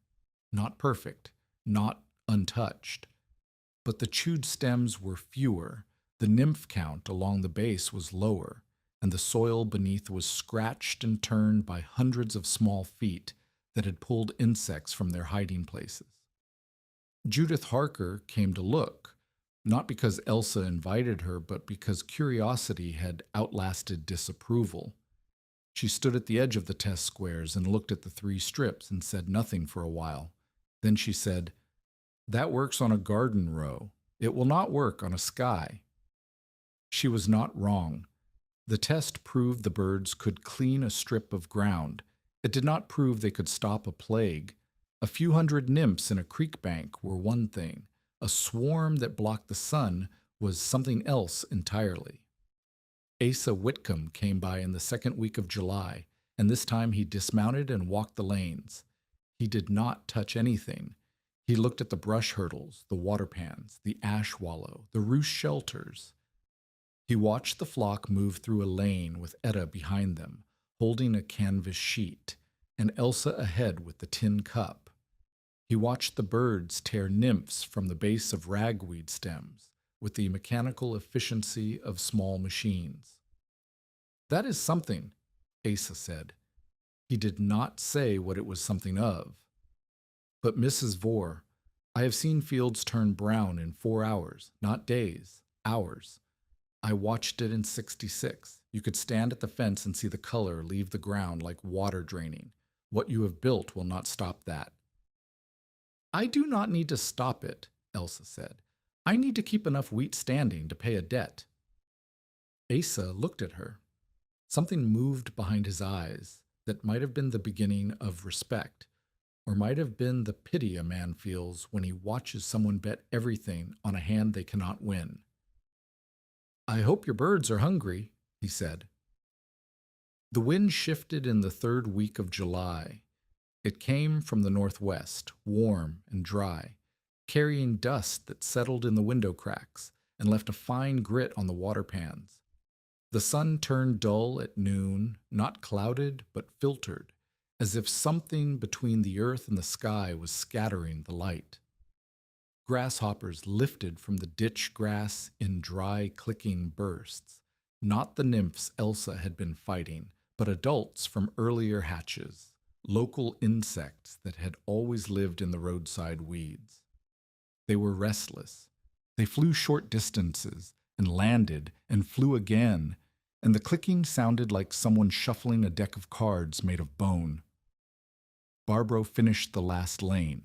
S1: not perfect, not untouched. But the chewed stems were fewer, the nymph count along the base was lower, and the soil beneath was scratched and turned by hundreds of small feet that had pulled insects from their hiding places. Judith Harker came to look, not because Elsa invited her, but because curiosity had outlasted disapproval. She stood at the edge of the test squares and looked at the 3 strips and said nothing for a while. Then she said, "That works on a garden row. It will not work on a sky." She was not wrong. The test proved the birds could clean a strip of ground. It did not prove they could stop a plague. A few hundred nymphs in a creek bank were one thing. A swarm that blocked the sun was something else entirely. Asa Whitcomb came by in the 2nd week of July, and this time he dismounted and walked the lanes. He did not touch anything. He looked at the brush hurdles, the water pans, the ash wallow, the roost shelters. He watched the flock move through a lane with Etta behind them, holding a canvas sheet, and Elsa ahead with the tin cup. He watched the birds tear nymphs from the base of ragweed stems with the mechanical efficiency of small machines. That is something, Asa said. He did not say what it was something of. But Mrs. Vore, I have seen fields turn brown in 4 hours, not days, hours. I watched it in '66. You could stand at the fence and see the color leave the ground like water draining. What you have built will not stop that. I do not need to stop it, Elsa said. I need to keep enough wheat standing to pay a debt. Asa looked at her. Something moved behind his eyes that might have been the beginning of respect, or might have been the pity a man feels when he watches someone bet everything on a hand they cannot win. I hope your birds are hungry, he said. The wind shifted in the third week of July. It came from the northwest, warm and dry, carrying dust that settled in the window cracks and left a fine grit on the water pans. The sun turned dull at noon, not clouded but filtered, as if something between the earth and the sky was scattering the light. Grasshoppers lifted from the ditch grass in dry, clicking bursts, not the nymphs Elsa had been fighting, but adults from earlier hatches, local insects that had always lived in the roadside weeds. They were restless. They flew short distances and landed and flew again, and the clicking sounded like someone shuffling a deck of cards made of bone. Barbro finished the last lane.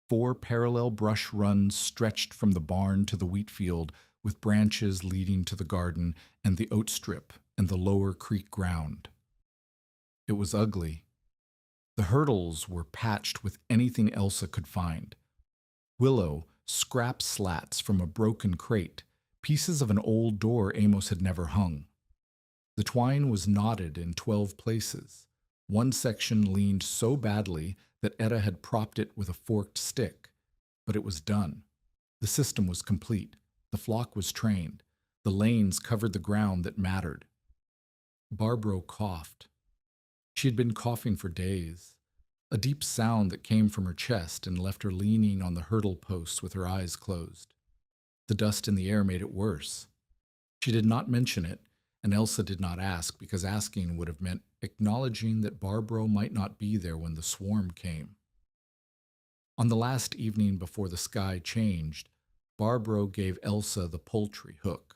S1: 4 parallel brush runs stretched from the barn to the wheat field, with branches leading to the garden and the oat strip and the lower creek ground. It was ugly. The hurdles were patched with anything Elsa could find. Willow, scrap slats from a broken crate, pieces of an old door Amos had never hung. The twine was knotted in 12 places. One section leaned so badly that Etta had propped it with a forked stick, but it was done. The system was complete. The flock was trained. The lanes covered the ground that mattered. Barbro coughed. She had been coughing for days, a deep sound that came from her chest and left her leaning on the hurdle posts with her eyes closed. The dust in the air made it worse. She did not mention it, and Elsa did not ask, because asking would have meant acknowledging that Barbro might not be there when the swarm came. On the last evening before the sky changed, Barbro gave Elsa the poultry hook,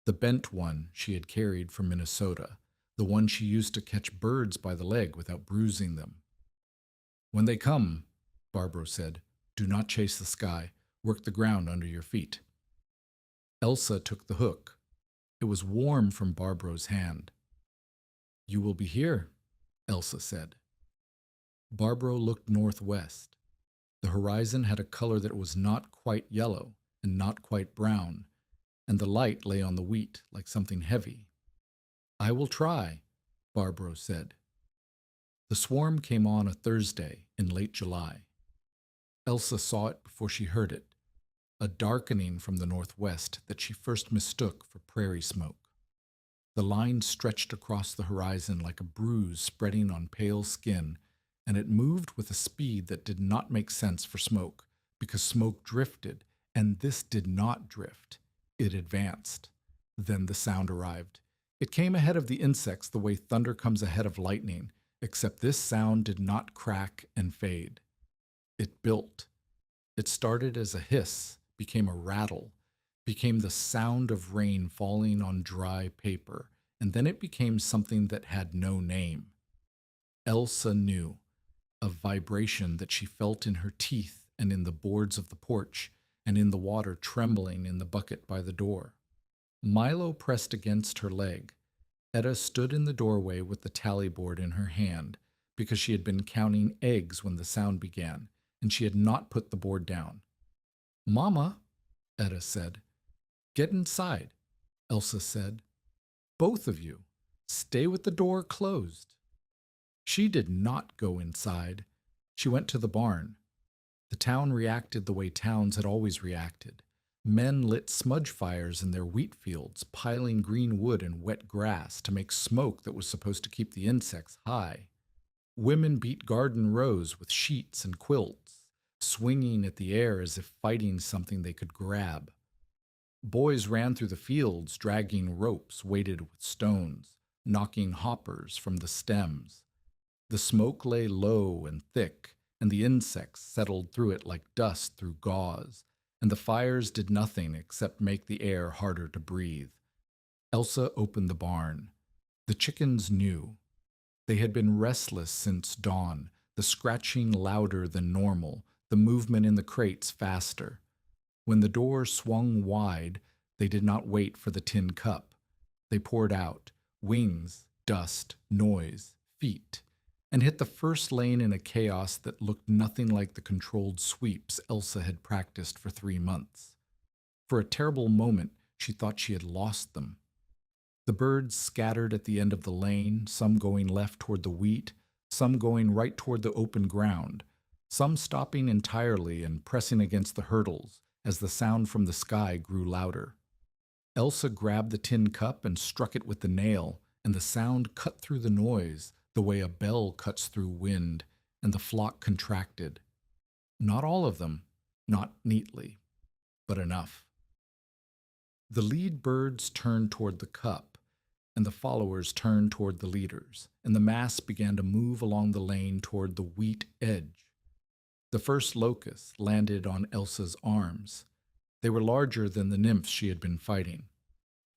S1: the bent one she had carried from Minnesota, the one she used to catch birds by the leg without bruising them. When they come, Barbro said, do not chase the sky, work the ground under your feet. Elsa took the hook. It was warm from Barbro's hand. You will be here, Elsa said. Barbro looked northwest. The horizon had a color that was not quite yellow and not quite brown, and the light lay on the wheat like something heavy. I will try, Barbro said. The swarm came on a Thursday in late July. Elsa saw it before she heard it, a darkening from the northwest that she first mistook for prairie smoke. The line stretched across the horizon like a bruise spreading on pale skin, and it moved with a speed that did not make sense for smoke, because smoke drifted, and this did not drift. It advanced. Then the sound arrived. It came ahead of the insects the way thunder comes ahead of lightning, except this sound did not crack and fade. It built. It started as a hiss, became a rattle, became the sound of rain falling on dry paper, and then it became something that had no name. Elsa knew, a vibration that she felt in her teeth and in the boards of the porch, and in the water trembling in the bucket by the door. Milo pressed against her leg. Etta stood in the doorway with the tally board in her hand, because she had been counting eggs when the sound began, and she had not put the board down. Mama, Etta said. Get inside, Elsa said. Both of you, stay with the door closed. She did not go inside. She went to the barn. The town reacted the way towns had always reacted. Men lit smudge fires in their wheat fields, piling green wood and wet grass to make smoke that was supposed to keep the insects high. Women beat garden rows with sheets and quilts, swinging at the air as if fighting something they could grab. Boys ran through the fields, dragging ropes weighted with stones, knocking hoppers from the stems. The smoke lay low and thick, and the insects settled through it like dust through gauze, and the fires did nothing except make the air harder to breathe. Elsa opened the barn. The chickens knew. They had been restless since dawn, the scratching louder than normal, the movement in the crates faster. When the door swung wide, they did not wait for the tin cup. They poured out, wings, dust, noise, feet, and hit the first lane in a chaos that looked nothing like the controlled sweeps Elsa had practiced for 3 months. For a terrible moment, she thought she had lost them. The birds scattered at the end of the lane, some going left toward the wheat, some going right toward the open ground, some stopping entirely and pressing against the hurdles as the sound from the sky grew louder. Elsa grabbed the tin cup and struck it with the nail, and the sound cut through the noise the way a bell cuts through wind, and the flock contracted. Not all of them, not neatly, but enough. The lead birds turned toward the cup, and the followers turned toward the leaders, and the mass began to move along the lane toward the wheat edge. The first locust landed on Elsa's arms. They were larger than the nymphs she had been fighting.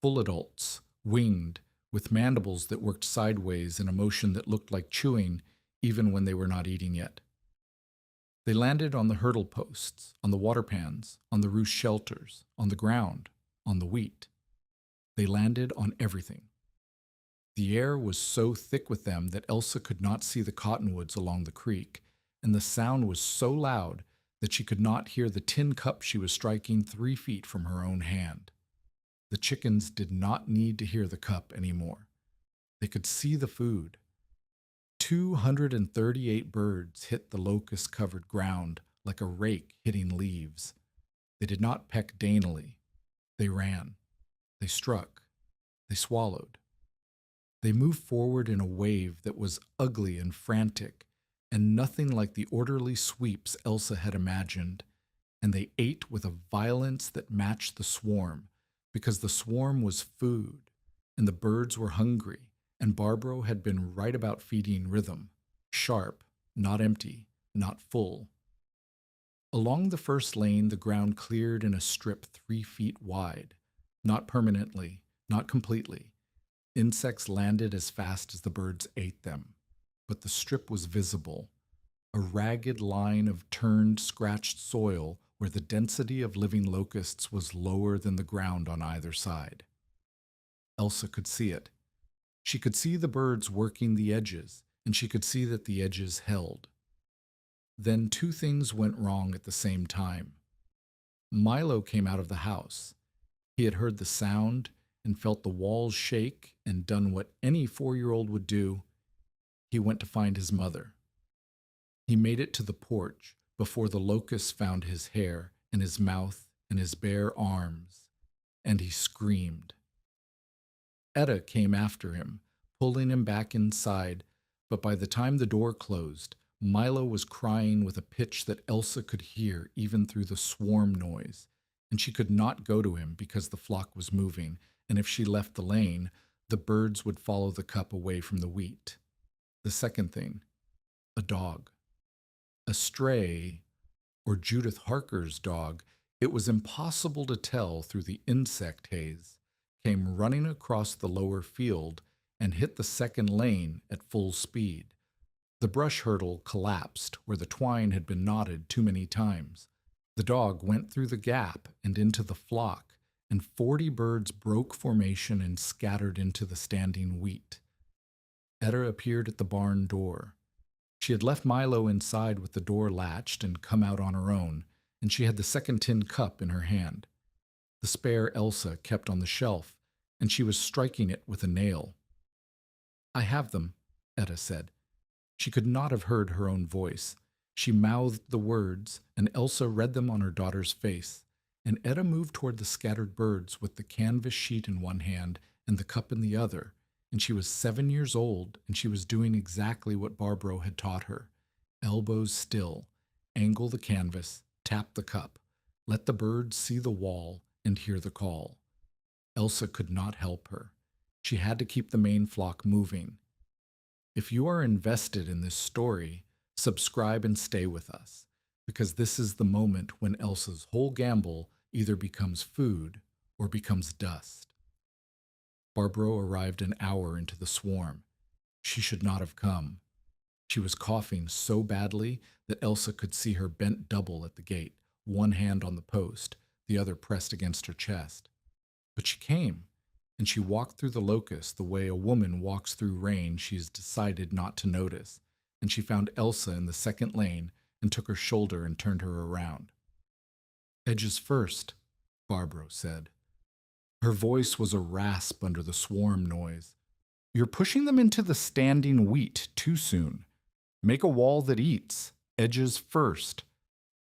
S1: Full adults, winged, with mandibles that worked sideways in a motion that looked like chewing even when they were not eating yet. They landed on the hurdle posts, on the water pans, on the roost shelters, on the ground, on the wheat. They landed on everything. The air was so thick with them that Elsa could not see the cottonwoods along the creek, and the sound was so loud that she could not hear the tin cup she was striking 3 feet from her own hand. The chickens did not need to hear the cup anymore. They could see the food. 238 birds hit the locust-covered ground like a rake hitting leaves. They did not peck daintily. They ran. They struck. They swallowed. They moved forward in a wave that was ugly and frantic, and nothing like the orderly sweeps Elsa had imagined, and they ate with a violence that matched the swarm, because the swarm was food, and the birds were hungry, and Barbaro had been right about feeding rhythm, sharp, not empty, not full. Along the first lane, the ground cleared in a strip 3 feet wide, not permanently, not completely. Insects landed as fast as the birds ate them, but the strip was visible, a ragged line of turned, scratched soil where the density of living locusts was lower than the ground on either side. Elsa could see it. She could see the birds working the edges, and she could see that the edges held. Then 2 things went wrong at the same time. Milo came out of the house. He had heard the sound and felt the walls shake and done what any 4-year-old would do. He went to find his mother. He made it to the porch before the locusts found his hair and his mouth and his bare arms, and he screamed. Etta came after him, pulling him back inside, but by the time the door closed, Milo was crying with a pitch that Elsa could hear even through the swarm noise, and she could not go to him because the flock was moving, and if she left the lane, the birds would follow the cup away from the wheat. The second thing, a dog. A stray, or Judith Harker's dog, it was impossible to tell through the insect haze, came running across the lower field and hit the second lane at full speed. The brush hurdle collapsed where the twine had been knotted too many times. The dog went through the gap and into the flock, and 40 birds broke formation and scattered into the standing wheat. Etta appeared at the barn door. She had left Milo inside with the door latched and come out on her own, and she had the second tin cup in her hand. The spare Elsa kept on the shelf, and she was striking it with a nail. "I have them," Etta said. She could not have heard her own voice. She mouthed the words, and Elsa read them on her daughter's face, and Etta moved toward the scattered birds with the canvas sheet in one hand and the cup in the other, and she was 7 years old, and she was doing exactly what Barbaro had taught her. Elbows still, angle the canvas, tap the cup, let the birds see the wall and hear the call. Elsa could not help her. She had to keep the main flock moving. If you are invested in this story, subscribe and stay with us, because this is the moment when Elsa's whole gamble either becomes food or becomes dust. Barbaro arrived an hour into the swarm. She should not have come. She was coughing so badly that Elsa could see her bent double at the gate, one hand on the post, the other pressed against her chest. But she came, and she walked through the locust the way a woman walks through rain she has decided not to notice, and she found Elsa in the second lane and took her shoulder and turned her around. "Edges first," Barbaro said. Her voice was a rasp under the swarm noise. "You're pushing them into the standing wheat too soon. Make a wall that eats. Edges first.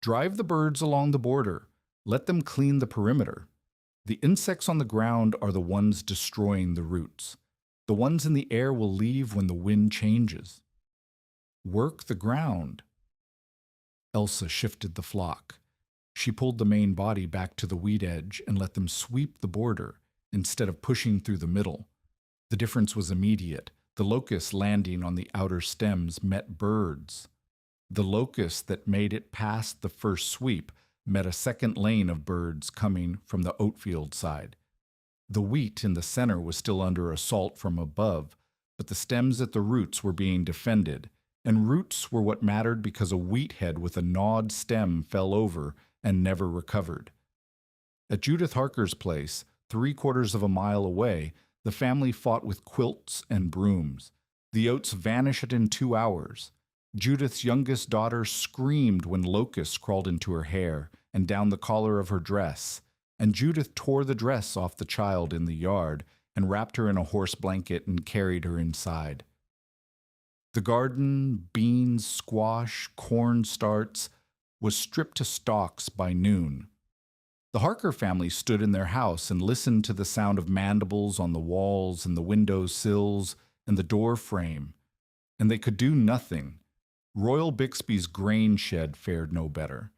S1: Drive the birds along the border. Let them clean the perimeter. The insects on the ground are the ones destroying the roots. The ones in the air will leave when the wind changes. Work the ground." Elsa shifted the flock. She pulled the main body back to the wheat edge and let them sweep the border instead of pushing through the middle. The difference was immediate. The locusts landing on the outer stems met birds. The locust that made it past the first sweep met a second lane of birds coming from the oatfield side. The wheat in the center was still under assault from above, but the stems at the roots were being defended, and roots were what mattered because a wheat head with a gnawed stem fell over and never recovered. At Judith Harker's place, 3/4 of a mile away, the family fought with quilts and brooms. The oats vanished in 2 hours. Judith's youngest daughter screamed when locusts crawled into her hair and down the collar of her dress, and Judith tore the dress off the child in the yard and wrapped her in a horse blanket and carried her inside. The garden, beans, squash, corn starts, was stripped to stalks by noon. The Harker family stood in their house and listened to the sound of mandibles on the walls and the window sills and the door frame, and they could do nothing. Royal Bixby's grain shed fared no better.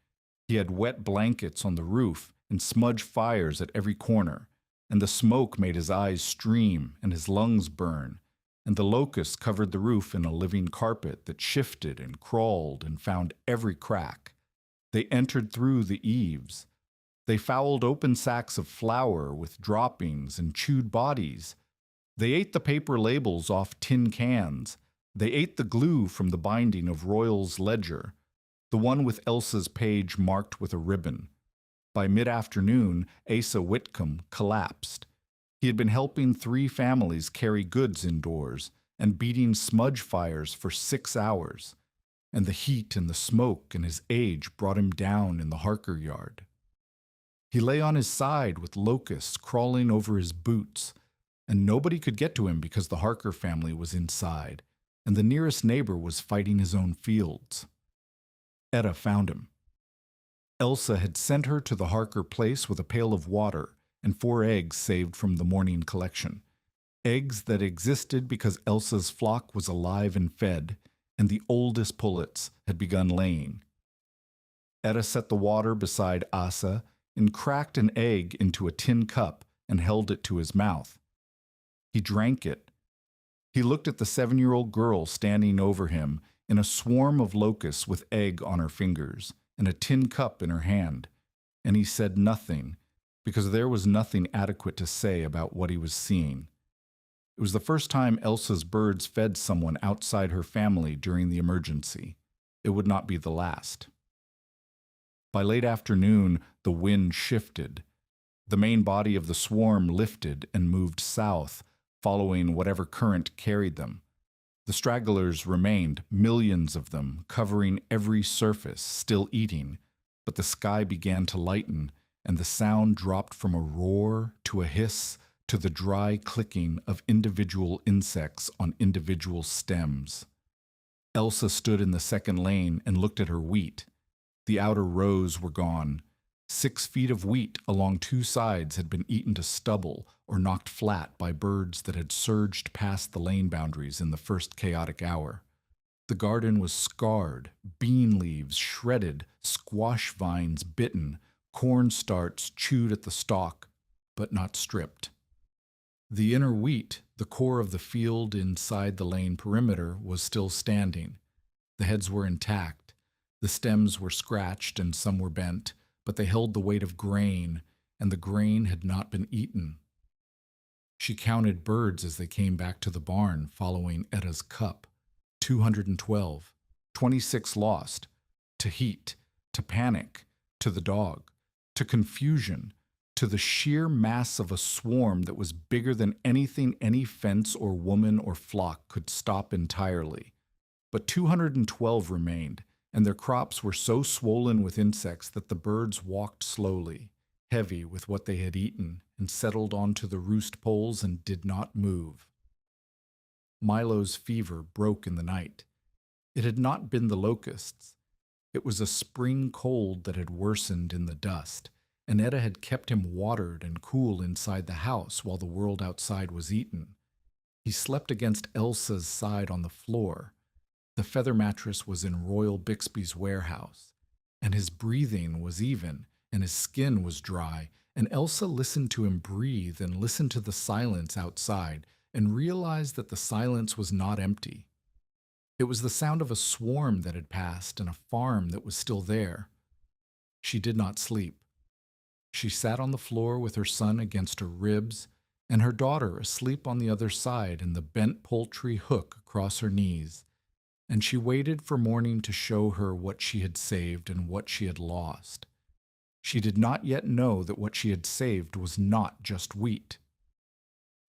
S1: He had wet blankets on the roof and smudge fires at every corner, and the smoke made his eyes stream and his lungs burn, and the locusts covered the roof in a living carpet that shifted and crawled and found every crack. They entered through the eaves. They fouled open sacks of flour with droppings and chewed bodies. They ate the paper labels off tin cans. They ate the glue from the binding of Royal's ledger, the one with Elsa's page marked with a ribbon. By mid-afternoon, Asa Whitcomb collapsed. He had been helping 3 families carry goods indoors and beating smudge fires for 6 hours, and the heat and the smoke and his age brought him down in the Harker yard. He lay on his side with locusts crawling over his boots, and nobody could get to him because the Harker family was inside, and the nearest neighbor was fighting his own fields. Etta found him. Elsa had sent her to the Harker place with a pail of water and 4 eggs saved from the morning collection. Eggs that existed because Elsa's flock was alive and fed, and the oldest pullets had begun laying. Etta set the water beside Asa and cracked an egg into a tin cup and held it to his mouth. He drank it. He looked at the 7-year-old girl standing over him in a swarm of locusts with egg on her fingers and a tin cup in her hand, and he said nothing because there was nothing adequate to say about what he was seeing. It was the first time Elsa's birds fed someone outside her family during the emergency. It would not be the last. By late afternoon, the wind shifted. The main body of the swarm lifted and moved south, following whatever current carried them. The stragglers remained, millions of them, covering every surface, still eating, but the sky began to lighten, and the sound dropped from a roar to a hiss to the dry clicking of individual insects on individual stems. Elsa stood in the second lane and looked at her wheat. The outer rows were gone. 6 feet of wheat along 2 sides had been eaten to stubble or knocked flat by birds that had surged past the lane boundaries in the first chaotic hour. The garden was scarred, bean leaves shredded, squash vines bitten, corn starts chewed at the stalk, but not stripped. The inner wheat, the core of the field inside the lane perimeter, was still standing. The heads were intact. The stems were scratched and some were bent, but they held the weight of grain, and the grain had not been eaten. She counted birds as they came back to the barn following Etta's cup. 212, 26 lost, to heat, to panic, to the dog, to confusion, to the sheer mass of a swarm that was bigger than anything any fence or woman or flock could stop entirely. But 212 remained, and their crops were so swollen with insects that the birds walked slowly, heavy with what they had eaten, and settled onto the roost poles and did not move. Milo's fever broke in the night. It had not been the locusts. It was a spring cold that had worsened in the dust, and Etta had kept him watered and cool inside the house while the world outside was eaten. He slept against Elsa's side on the floor. The feather mattress was in Royal Bixby's warehouse, and his breathing was even, and his skin was dry, and Elsa listened to him breathe and listened to the silence outside, and realized that the silence was not empty. It was the sound of a swarm that had passed and a farm that was still there. She did not sleep. She sat on the floor with her son against her ribs, and her daughter asleep on the other side in the bent poultry hook across her knees, and she waited for morning to show her what she had saved and what she had lost. She did not yet know that what she had saved was not just wheat.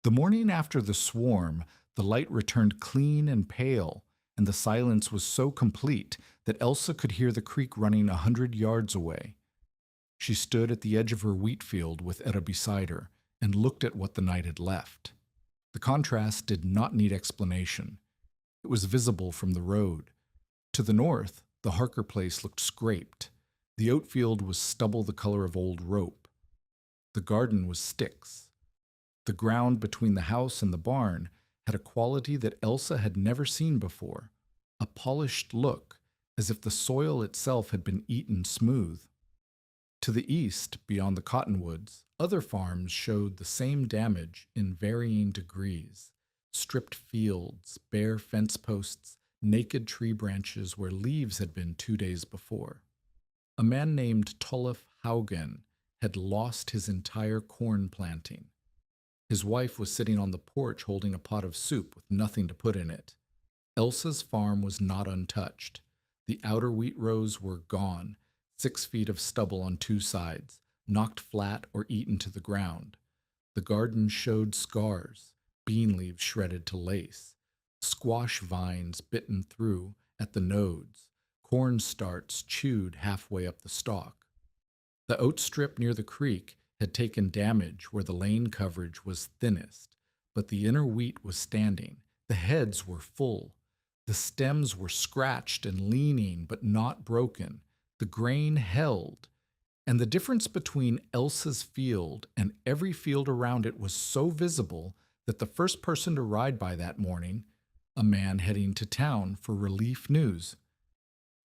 S1: The morning after the swarm, the light returned clean and pale, and the silence was so complete that Elsa could hear the creek running 100 yards away. She stood at the edge of her wheat field with Etta beside her and looked at what the night had left. The contrast did not need explanation. It was visible from the road. To the north, the Harker place looked scraped. The oat field was stubble the color of old rope. The garden was sticks. The ground between the house and the barn had a quality that Elsa had never seen before, a polished look, as if the soil itself had been eaten smooth. To the east, beyond the cottonwoods, other farms showed the same damage in varying degrees. Stripped fields, bare fence posts, naked tree branches where leaves had been 2 days before. A man named Tullif Haugen had lost his entire corn planting. His wife was sitting on the porch holding a pot of soup with nothing to put in it. Elsa's farm was not untouched. The outer wheat rows were gone, 6 feet of stubble on 2 sides, knocked flat or eaten to the ground. The garden showed scars, bean leaves shredded to lace, squash vines bitten through at the nodes, corn starts chewed halfway up the stalk. The oat strip near the creek had taken damage where the lane coverage was thinnest, but the inner wheat was standing. The heads were full. The stems were scratched and leaning, but not broken. The grain held. And the difference between Elsa's field and every field around it was so visible that the first person to ride by that morning, a man heading to town for relief news,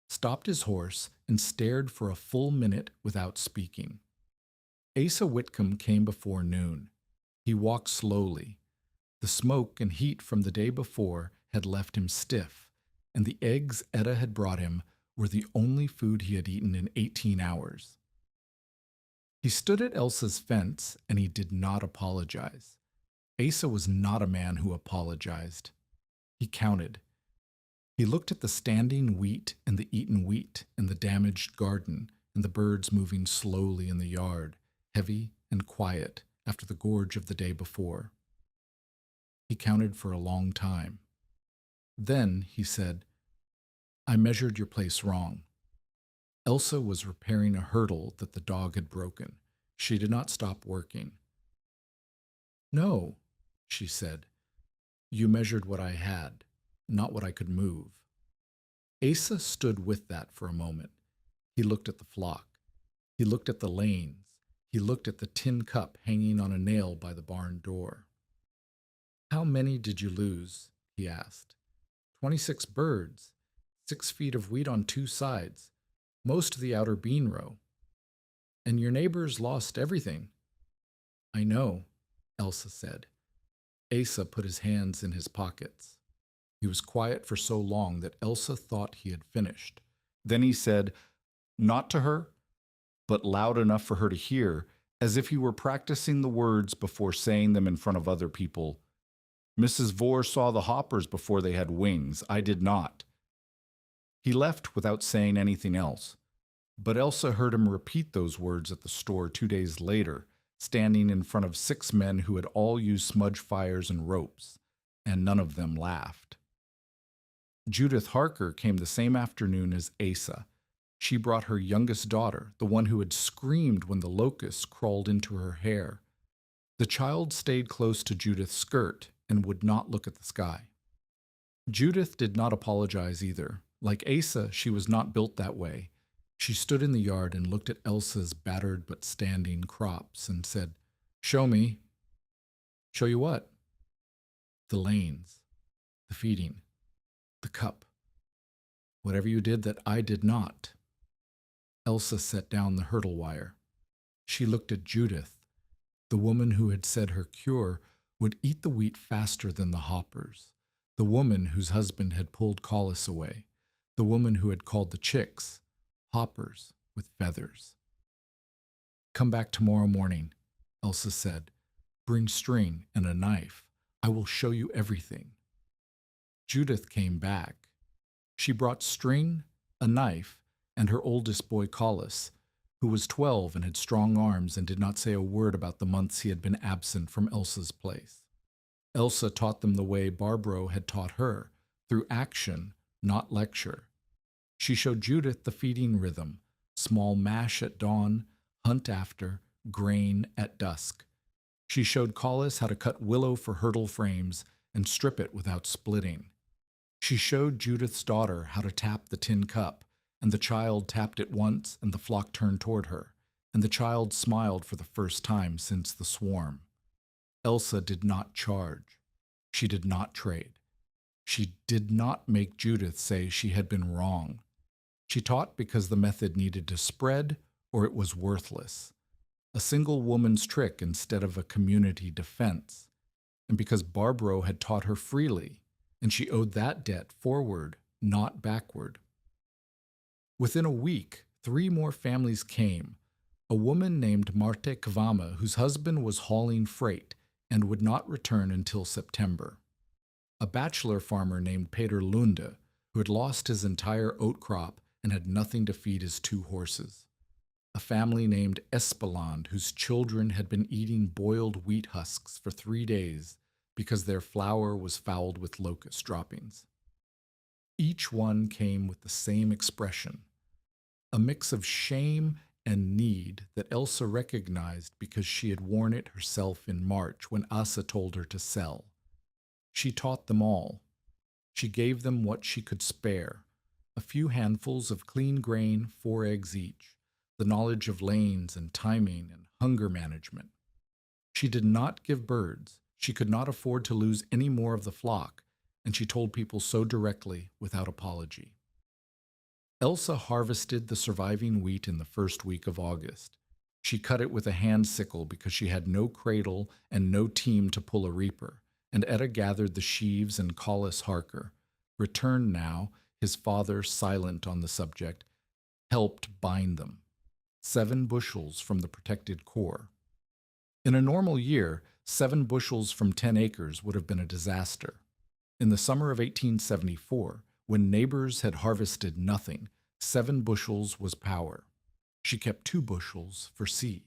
S1: stopped his horse and stared for a full minute without speaking. Asa Whitcomb came before noon. He walked slowly. The smoke and heat from the day before had left him stiff, and the eggs Etta had brought him were the only food he had eaten in 18 hours. He stood at Elsa's fence, and he did not apologize. Asa was not a man who apologized. He counted. He looked at the standing wheat and the eaten wheat and the damaged garden and the birds moving slowly in the yard, heavy and quiet after the gorge of the day before. He counted for a long time. Then he said, "I measured your place wrong." Elsa was repairing a hurdle that the dog had broken. She did not stop working. "No," she said. "You measured what I had, not what I could move." Asa stood with that for a moment. He looked at the flock. He looked at the lanes. He looked at the tin cup hanging on a nail by the barn door. "How many did you lose?" he asked. 26 birds, 6 feet of wheat on 2 sides, most of the outer bean row. And your neighbors lost everything." "I know," Elsa said. Asa put his hands in his pockets. He was quiet for so long that Elsa thought he had finished. Then he said, not to her, but loud enough for her to hear, as if he were practicing the words before saying them in front of other people. "Mrs. Vore saw the hoppers before they had wings. I did not." He left without saying anything else, but Elsa heard him repeat those words at the store 2 days later, standing in front of 6 men who had all used smudge fires and ropes, and none of them laughed. Judith Harker came the same afternoon as Asa. She brought her youngest daughter, the one who had screamed when the locusts crawled into her hair. The child stayed close to Judith's skirt and would not look at the sky. Judith did not apologize either. Like Asa, she was not built that way. She stood in the yard and looked at Elsa's battered but standing crops and said, "Show me." "Show you what?" "The lanes, the feeding, the cup. Whatever you did that I did not." Elsa set down the hurdle wire. She looked at Judith, the woman who had said her cure would eat the wheat faster than the hoppers, the woman whose husband had pulled Collis away, the woman who had called the chicks hoppers with feathers. "Come back tomorrow morning," Elsa said. "Bring string and a knife. I will show you everything." Judith came back. She brought string, a knife, and her oldest boy Collis, who was 12 and had strong arms and did not say a word about the months he had been absent from Elsa's place. Elsa taught them the way Barbro had taught her, through action, not lecture. She showed Judith the feeding rhythm: small mash at dawn, hunt after, grain at dusk. She showed Collis how to cut willow for hurdle frames and strip it without splitting. She showed Judith's daughter how to tap the tin cup, and the child tapped it once and the flock turned toward her, and the child smiled for the first time since the swarm. Elsa did not charge. She did not trade. She did not make Judith say she had been wrong. She taught because the method needed to spread or it was worthless. A single woman's trick instead of a community defense. And because Barbro had taught her freely, and she owed that debt forward, not backward. Within a week, 3 more families came. A woman named Marte Kvama, whose husband was hauling freight and would not return until September. A bachelor farmer named Peter Lunde, who had lost his entire oat crop and had nothing to feed his 2 horses. A family named Espeland, whose children had been eating boiled wheat husks for 3 days because their flour was fouled with locust droppings. Each one came with the same expression, a mix of shame and need that Elsa recognized because she had worn it herself in March when Asa told her to sell. She taught them all. She gave them what she could spare, a few handfuls of clean grain, 4 eggs each, the knowledge of lanes and timing and hunger management. She did not give birds. She could not afford to lose any more of the flock, and she told people so directly without apology. Elsa harvested the surviving wheat in the first week of August. She cut it with a hand sickle because she had no cradle and no team to pull a reaper, and Etta gathered the sheaves and Collis Harker, returned now, his father silent on the subject, helped bind them. 7 bushels from the protected core. In a normal year, 7 bushels from 10 acres would have been a disaster. In the summer of 1874, when neighbors had harvested nothing, 7 bushels was power. She kept 2 bushels for seed.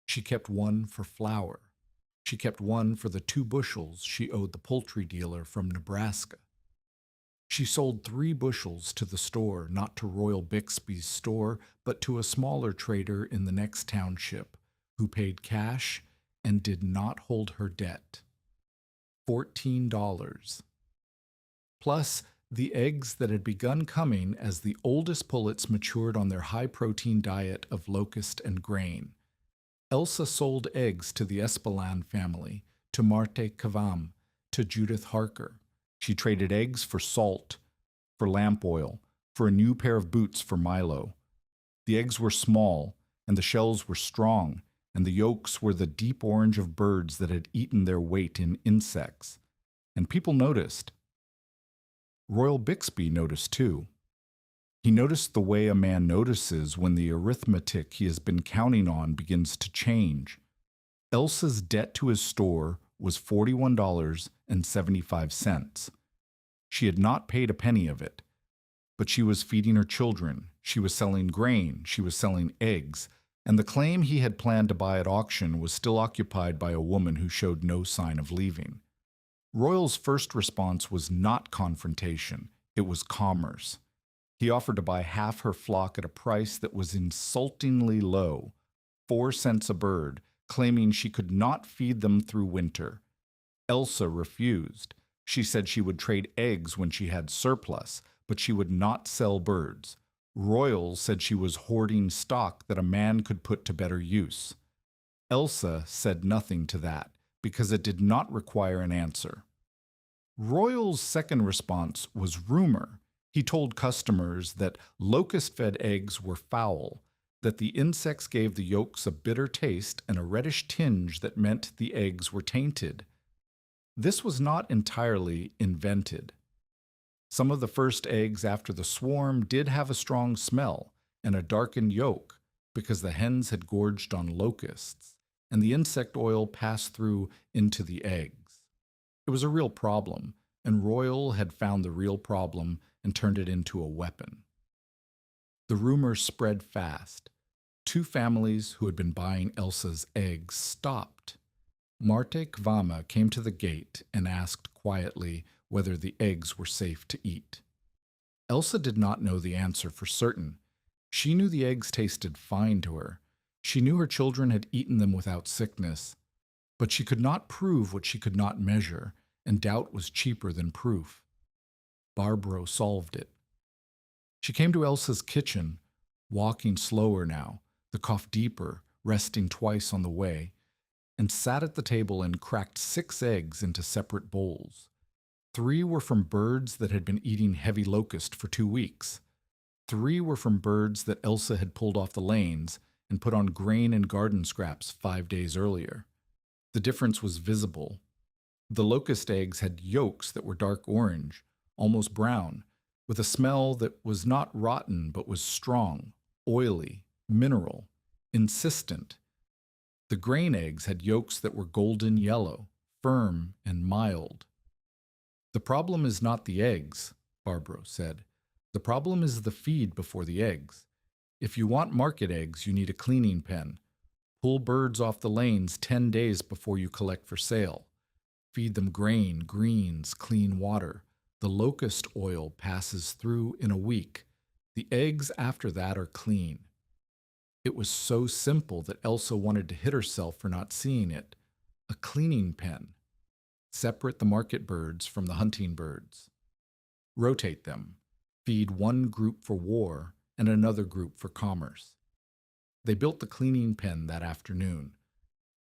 S1: She kept 1 for flour. She kept 1 for the 2 bushels she owed the poultry dealer from Nebraska. She sold 3 bushels to the store, not to Royal Bixby's store, but to a smaller trader in the next township, who paid cash and did not hold her debt. $14. Plus, The eggs that had begun coming as the oldest pullets matured on their high-protein diet of locust and grain. Elsa sold eggs to the Espeland family, to Marte Kavam, to Judith Harker. She traded eggs for salt, for lamp oil, for a new pair of boots for Milo. The eggs were small, and the shells were strong, and the yolks were the deep orange of birds that had eaten their weight in insects. And people noticed. Royal Bixby noticed too. He noticed the way a man notices when the arithmetic he has been counting on begins to change. Elsa's debt to his store was $41.75. She had not paid a penny of it, but she was feeding her children, she was selling grain, she was selling eggs, and the claim he had planned to buy at auction was still occupied by a woman who showed no sign of leaving. Royal's first response was not confrontation, it was commerce. He offered to buy half her flock at a price that was insultingly low, 4 cents a bird, claiming she could not feed them through winter. Elsa refused. She said she would trade eggs when she had surplus, but she would not sell birds. Royal said she was hoarding stock that a man could put to better use. Elsa said nothing to that, because it did not require an answer. Royal's second response was rumor. He told customers that locust-fed eggs were foul, that the insects gave the yolks a bitter taste and a reddish tinge that meant the eggs were tainted. This was not entirely invented. Some of the first eggs after the swarm did have a strong smell and a darkened yolk because the hens had gorged on locusts, and the insect oil passed through into the eggs. It was a real problem, and Royal had found the real problem and turned it into a weapon. The rumor spread fast. 2 families who had been buying Elsa's eggs stopped. Marte Kvama came to the gate and asked quietly whether the eggs were safe to eat. Elsa did not know the answer for certain. She knew the eggs tasted fine to her. She knew her children had eaten them without sickness. But she could not prove what she could not measure, and doubt was cheaper than proof. Barbro solved it. She came to Elsa's kitchen, walking slower now, the cough deeper, resting twice on the way, and sat at the table and cracked 6 eggs into separate bowls. 3 were from birds that had been eating heavy locust for 2 weeks. 3 were from birds that Elsa had pulled off the lanes and put on grain and garden scraps 5 days earlier. The difference was visible. The locust eggs had yolks that were dark orange, almost brown, with a smell that was not rotten but was strong, oily, mineral, insistent. The grain eggs had yolks that were golden yellow, firm and mild. "The problem is not the eggs," Barbro said. "The problem is the feed before the eggs. If you want market eggs, you need a cleaning pen. Pull birds off the lanes 10 days before you collect for sale. Feed them grain, greens, clean water. The locust oil passes through in a week. The eggs after that are clean." It was so simple that Elsa wanted to hit herself for not seeing it. A cleaning pen. Separate the market birds from the hunting birds. Rotate them. Feed one group for war and another group for commerce. They built the cleaning pen that afternoon.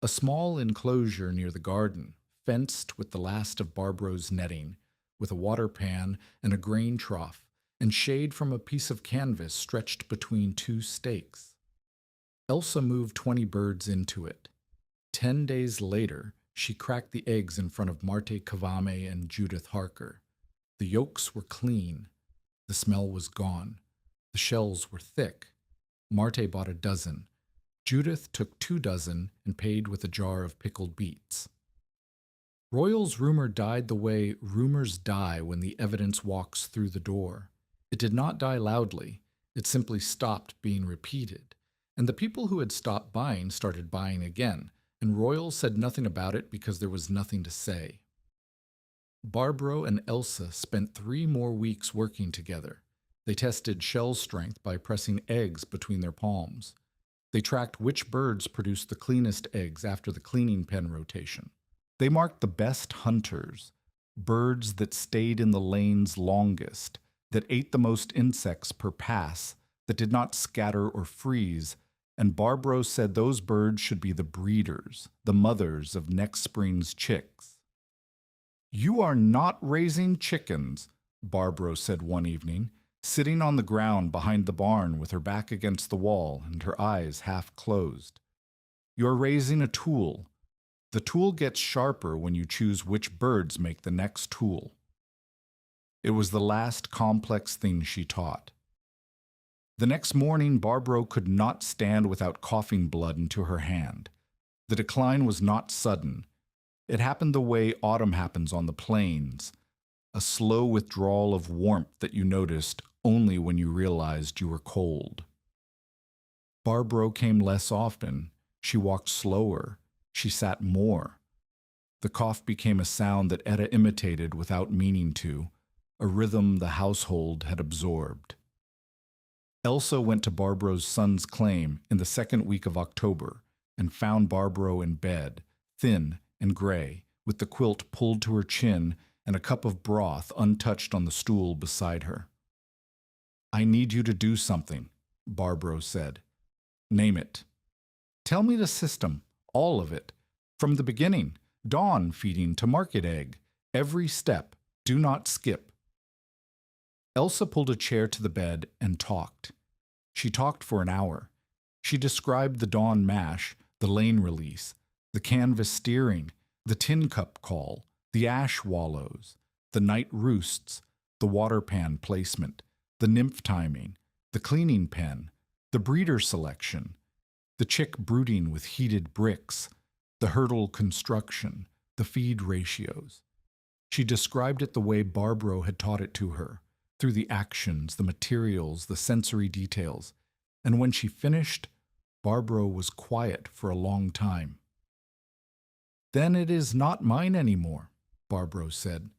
S1: A small enclosure near the garden, fenced with the last of Barbro's netting, with a water pan and a grain trough, and shade from a piece of canvas stretched between 2 stakes. Elsa moved 20 birds into it. 10 days later, she cracked the eggs in front of Marte Kavame and Judith Harker. The yolks were clean. The smell was gone. The shells were thick. Marte bought a dozen. Judith took 2 dozen and paid with a jar of pickled beets. Royal's rumor died the way rumors die when the evidence walks through the door. It did not die loudly. It simply stopped being repeated. And the people who had stopped buying started buying again, and Royal said nothing about it because there was nothing to say. Barbro and Elsa spent 3 more weeks working together. They tested shell strength by pressing eggs between their palms. They tracked which birds produced the cleanest eggs after the cleaning pen rotation. They marked the best hunters, birds that stayed in the lanes longest, that ate the most insects per pass, that did not scatter or freeze, and Barbro said those birds should be the breeders, the mothers of next spring's chicks. "You are not raising chickens," Barbro said one evening, sitting on the ground behind the barn with her back against the wall and her eyes half closed. "You're raising a tool. The tool gets sharper when you choose which birds make the next tool." It was the last complex thing she taught. The next morning, Barbro could not stand without coughing blood into her hand. The decline was not sudden. It happened the way autumn happens on the plains, a slow withdrawal of warmth that you noticed only when you realized you were cold. Barbro came less often. She walked slower. She sat more. The cough became a sound that Etta imitated without meaning to, a rhythm the household had absorbed. Elsa went to Barbro's son's claim in the second week of October and found Barbro in bed, thin and gray, with the quilt pulled to her chin and a cup of broth untouched on the stool beside her. "I need you to do something," Barbro said. "Name it. Tell me the system, all of it, from the beginning, dawn feeding to market egg, every step, do not skip." Elsa pulled a chair to the bed and talked. She talked for an hour. She described the dawn mash, the lane release, the canvas steering, the tin cup call, the ash wallows, the night roosts, the water pan placement, the nymph timing, the cleaning pen, the breeder selection, the chick brooding with heated bricks, the hurdle construction, the feed ratios. She described it the way Barbro had taught it to her, through the actions, the materials, the sensory details, and when she finished, Barbro was quiet for a long time. "Then it is not mine anymore," Barbro said.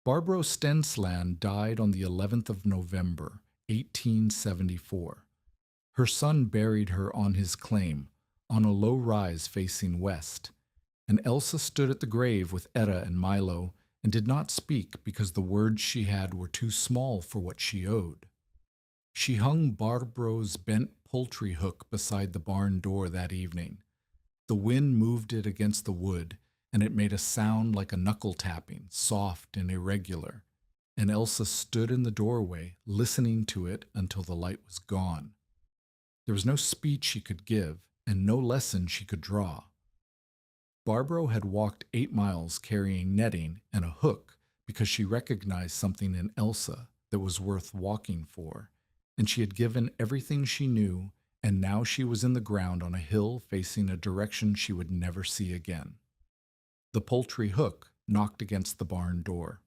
S1: Barbro Stensland died on the 11th of November, 1874. Her son buried her on his claim, on a low rise facing west, and Elsa stood at the grave with Etta and Milo and did not speak because the words she had were too small for what she owed. She hung Barbro's bent poultry hook beside the barn door that evening. The wind moved it against the wood, and it made a sound like a knuckle tapping, soft and irregular, and Elsa stood in the doorway, listening to it until the light was gone. There was no speech she could give, and no lesson she could draw. Barbro had walked 8 miles carrying netting and a hook because she recognized something in Elsa that was worth walking for, and she had given everything she knew, and now she was in the ground on a hill facing a direction she would never see again. The poultry hook knocked against the barn door.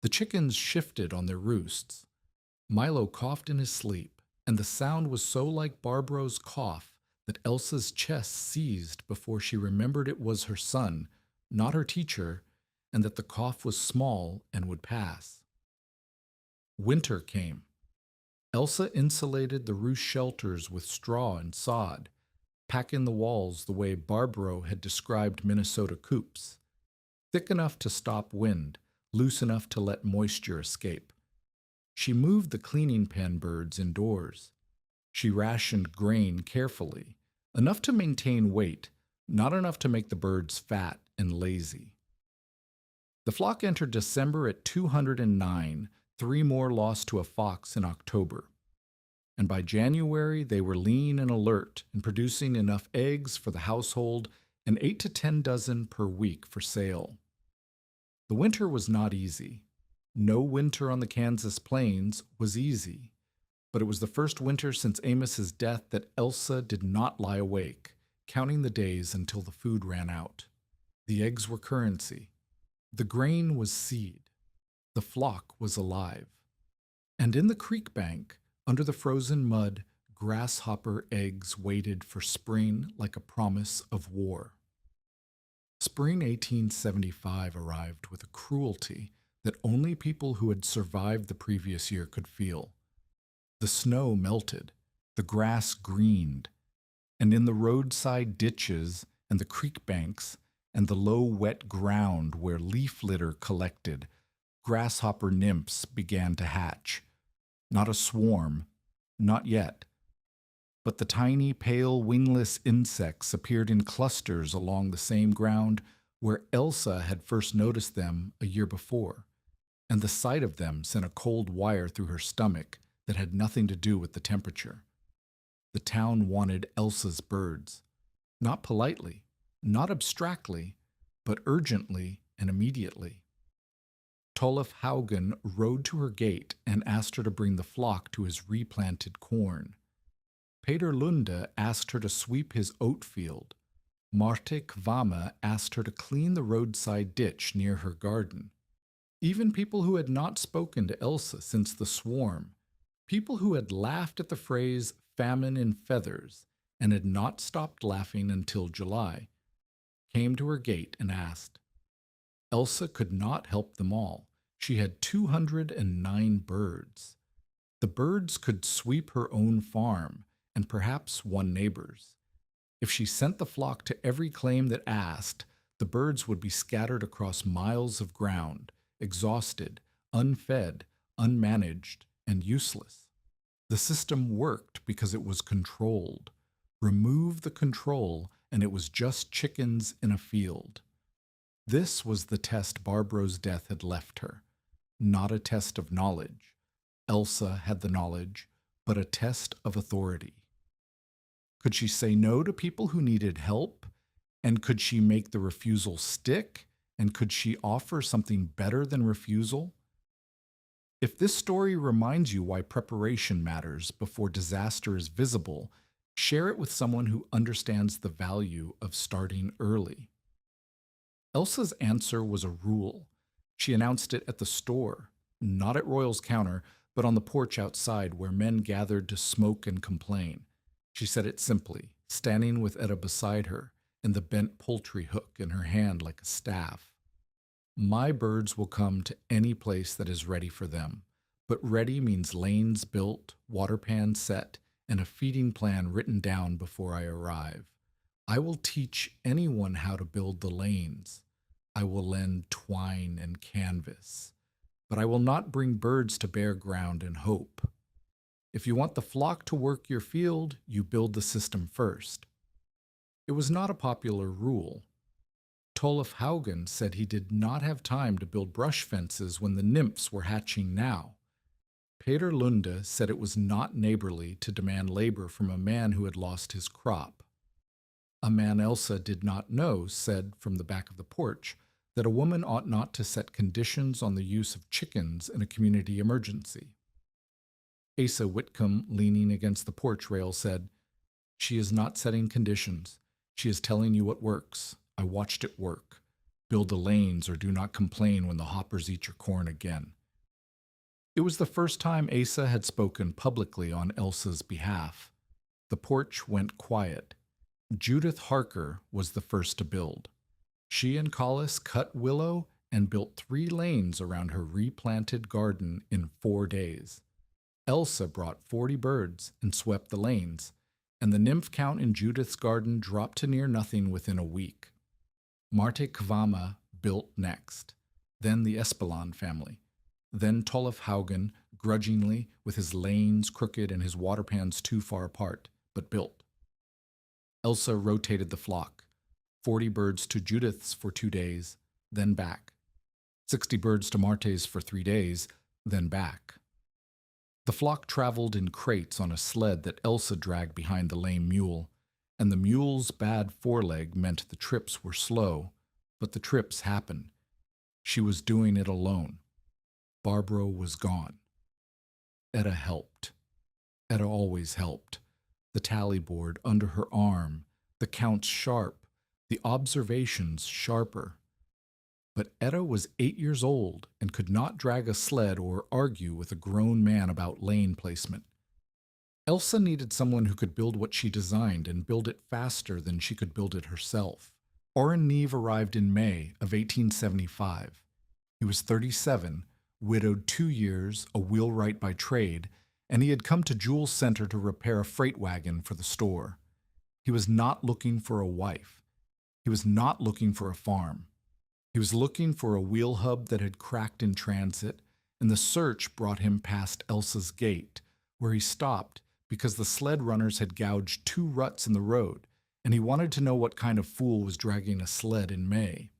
S1: The chickens shifted on their roosts. Milo coughed in his sleep, and the sound was so like Barbro's cough that Elsa's chest seized before she remembered it was her son, not her teacher, and that the cough was small and would pass. Winter came. Elsa insulated the roost shelters with straw and sod, packing the walls the way Barbro had described Minnesota coops, thick enough to stop wind, loose enough to let moisture escape. She moved the cleaning pen birds indoors. She rationed grain carefully, enough to maintain weight, not enough to make the birds fat and lazy. The flock entered December at 209, 3 more lost to a fox in October. And by January, they were lean and alert and producing enough eggs for the household and 8 to 10 dozen per week for sale. The winter was not easy. No winter on the Kansas plains was easy, but it was the first winter since Amos's death that Elsa did not lie awake, counting the days until the food ran out. The eggs were currency. The grain was seed. The flock was alive. And in the creek bank, under the frozen mud, grasshopper eggs waited for spring like a promise of war. Spring 1875 arrived with a cruelty that only people who had survived the previous year could feel. The snow melted, the grass greened, and in the roadside ditches and the creek banks, and the low, wet ground where leaf litter collected, grasshopper nymphs began to hatch. Not a swarm, not yet. But the tiny, pale, wingless insects appeared in clusters along the same ground where Elsa had first noticed them a year before, and the sight of them sent a cold wire through her stomach that had nothing to do with the temperature. The town wanted Elsa's birds, not politely, not abstractly, but urgently and immediately. Tolf Haugen rode to her gate and asked her to bring the flock to his replanted corn. Peter Lunde asked her to sweep his oat field. Marte Kvama asked her to clean the roadside ditch near her garden. Even people who had not spoken to Elsa since the swarm, people who had laughed at the phrase famine in feathers and had not stopped laughing until July, came to her gate and asked. Elsa could not help them all. She had 209 birds. The birds could sweep her own farm and perhaps one neighbor's. If she sent the flock to every claim that asked, the birds would be scattered across miles of ground, exhausted, unfed, unmanaged, and useless. The system worked because it was controlled. Remove the control, and it was just chickens in a field. This was the test Barbro's death had left her. Not a test of knowledge. Elsa had the knowledge, but a test of authority. Could she say no to people who needed help? And could she make the refusal stick? And could she offer something better than refusal? If this story reminds you why preparation matters before disaster is visible, share it with someone who understands the value of starting early. Elsa's answer was a rule. She announced it at the store, not at Royal's counter, but on the porch outside where men gathered to smoke and complain. She said it simply, standing with Etta beside her, and the bent poultry hook in her hand like a staff. My birds will come to any place that is ready for them, but ready means lanes built, water pans set, and a feeding plan written down before I arrive. I will teach anyone how to build the lanes. I will lend twine and canvas, but I will not bring birds to bare ground and hope. If you want the flock to work your field, you build the system first. It was not a popular rule. Tolf Haugen said he did not have time to build brush fences when the nymphs were hatching now. Peter Lunde said it was not neighborly to demand labor from a man who had lost his crop. A man Elsa did not know said from the back of the porch that a woman ought not to set conditions on the use of chickens in a community emergency. Asa Whitcomb, leaning against the porch rail, said, "She is not setting conditions. She is telling you what works. I watched it work. Build the lanes or do not complain when the hoppers eat your corn again." It was the first time Asa had spoken publicly on Elsa's behalf. The porch went quiet. Judith Harker was the first to build. She and Collis cut willow and built 3 lanes around her replanted garden in 4 days. Elsa brought 40 birds and swept the lanes, and the nymph count in Judith's garden dropped to near nothing within a week. Marte Kvama built next, then the Espeland family, then Tolf Haugen, grudgingly, with his lanes crooked and his water pans too far apart, but built. Elsa rotated the flock, 40 birds to Judith's for 2 days, then back. 60 birds to Marte's for 3 days, then back. The flock traveled in crates on a sled that Elsa dragged behind the lame mule, and the mule's bad foreleg meant the trips were slow, but the trips happened. She was doing it alone. Barbro was gone. Etta helped. Etta always helped. The tally board under her arm, the counts sharp, the observations sharper. But Etta was 8 years old and could not drag a sled or argue with a grown man about lane placement. Elsa needed someone who could build what she designed and build it faster than she could build it herself. Oren Neve arrived in May of 1875. He was 37, widowed 2 years, a wheelwright by trade, and he had come to Jewel Center to repair a freight wagon for the store. He was not looking for a wife. He He was not looking for a farm. He was looking for a wheel hub that had cracked in transit, and the search brought him past Elsa's gate, where he stopped because the sled runners had gouged 2 ruts in the road, and he wanted to know what kind of fool was dragging a sled in May.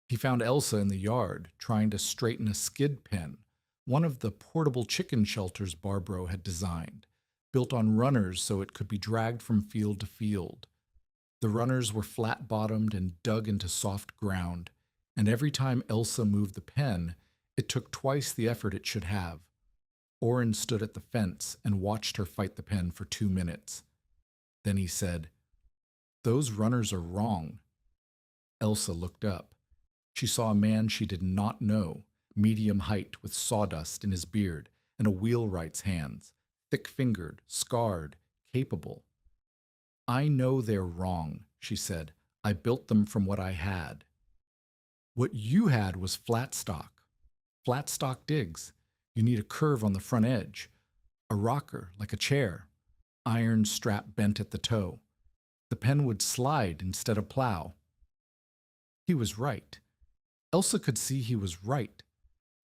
S1: He found Elsa in the yard, trying to straighten a skid pen, one of the portable chicken shelters Barbro had designed, built on runners so it could be dragged from field to field. The runners were flat-bottomed and dug into soft ground, and every time Elsa moved the pen, it took twice the effort it should have. Oren stood at the fence and watched her fight the pen for 2 minutes. Then he said, "Those runners are wrong." Elsa looked up. She saw a man she did not know, medium height with sawdust in his beard and a wheelwright's hands, thick-fingered, scarred, capable. "I know they're wrong," she said. "I built them from what I had." "What you had was flat stock. Flat stock digs. You need a curve on the front edge, a rocker like a chair, iron strap bent at the toe. The pen would slide instead of plow." He was right. Elsa could see he was right.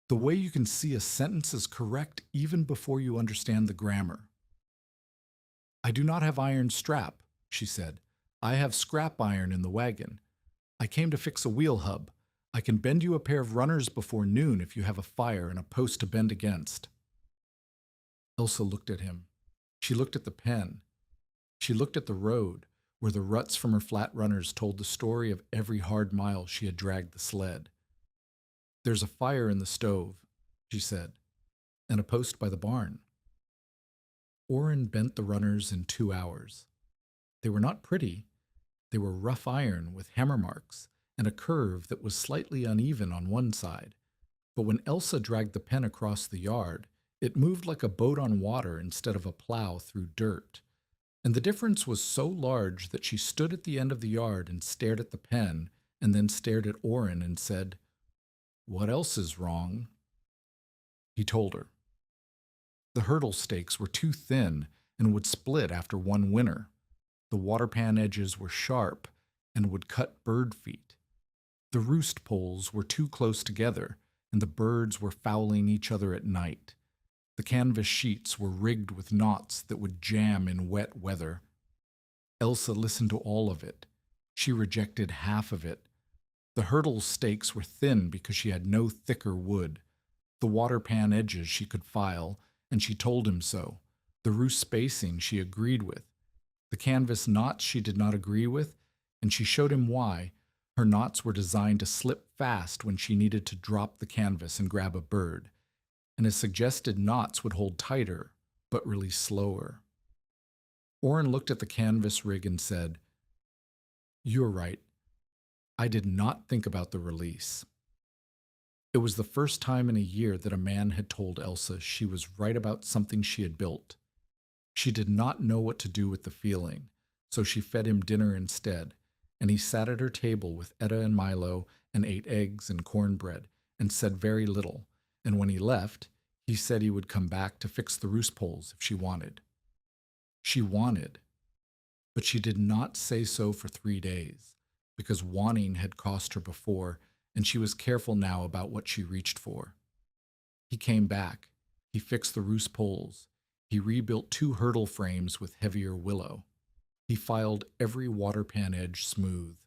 S1: The way you can see a sentence is correct even before you understand the grammar. "I do not have iron strap," she said. "I have scrap iron in the wagon. I came to fix a wheel hub. I can bend you a pair of runners before noon if you have a fire and a post to bend against." Elsa looked at him. She looked at the pen. She looked at the road, where the ruts from her flat runners told the story of every hard mile she had dragged the sled. "There's a fire in the stove," she said, "and a post by the barn." Oren bent the runners in 2 hours. They were not pretty. They were rough iron with hammer marks and a curve that was slightly uneven on one side. But when Elsa dragged the pen across the yard, it moved like a boat on water instead of a plow through dirt. And the difference was so large that she stood at the end of the yard and stared at the pen, and then stared at Oren and said, "What else is wrong?" He told her. The hurdle stakes were too thin and would split after one winter. The water pan edges were sharp and would cut bird feet. The roost poles were too close together, and the birds were fouling each other at night. The canvas sheets were rigged with knots that would jam in wet weather. Elsa listened to all of it. She rejected half of it. The hurdle stakes were thin because she had no thicker wood. The water pan edges she could file, and she told him so. The roost spacing she agreed with. The canvas knots she did not agree with, and she showed him why. Her knots were designed to slip fast when she needed to drop the canvas and grab a bird, and his suggested knots would hold tighter, but release slower. Oren looked at the canvas rig and said, "You're right. I did not think about the release." It was the first time in a year that a man had told Elsa she was right about something she had built. She did not know what to do with the feeling, so she fed him dinner instead, and he sat at her table with Etta and Milo and ate eggs and cornbread and said very little, and when he left, he said he would come back to fix the roost poles if she wanted. She wanted, but she did not say so for 3 days, because wanting had cost her before, and she was careful now about what she reached for. He came back. He fixed the roost poles. He rebuilt 2 hurdle frames with heavier willow. He filed every water pan edge smooth.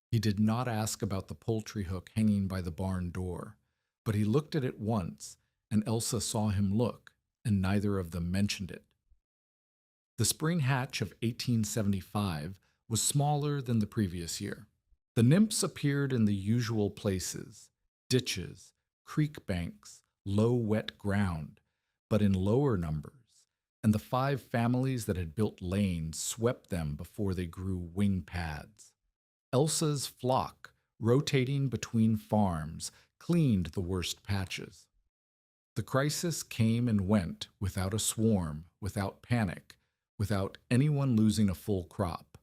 S1: He did not ask about the poultry hook hanging by the barn door, but he looked at it once, and Elsa saw him look, and neither of them mentioned it. The spring hatch of 1875 was smaller than the previous year. The nymphs appeared in the usual places, ditches, creek banks, low wet ground, but in lower numbers, and the 5 families that had built lanes swept them before they grew wing pads. Elsa's flock, rotating between farms, cleaned the worst patches. The crisis came and went without a swarm, without panic, without anyone losing a full crop.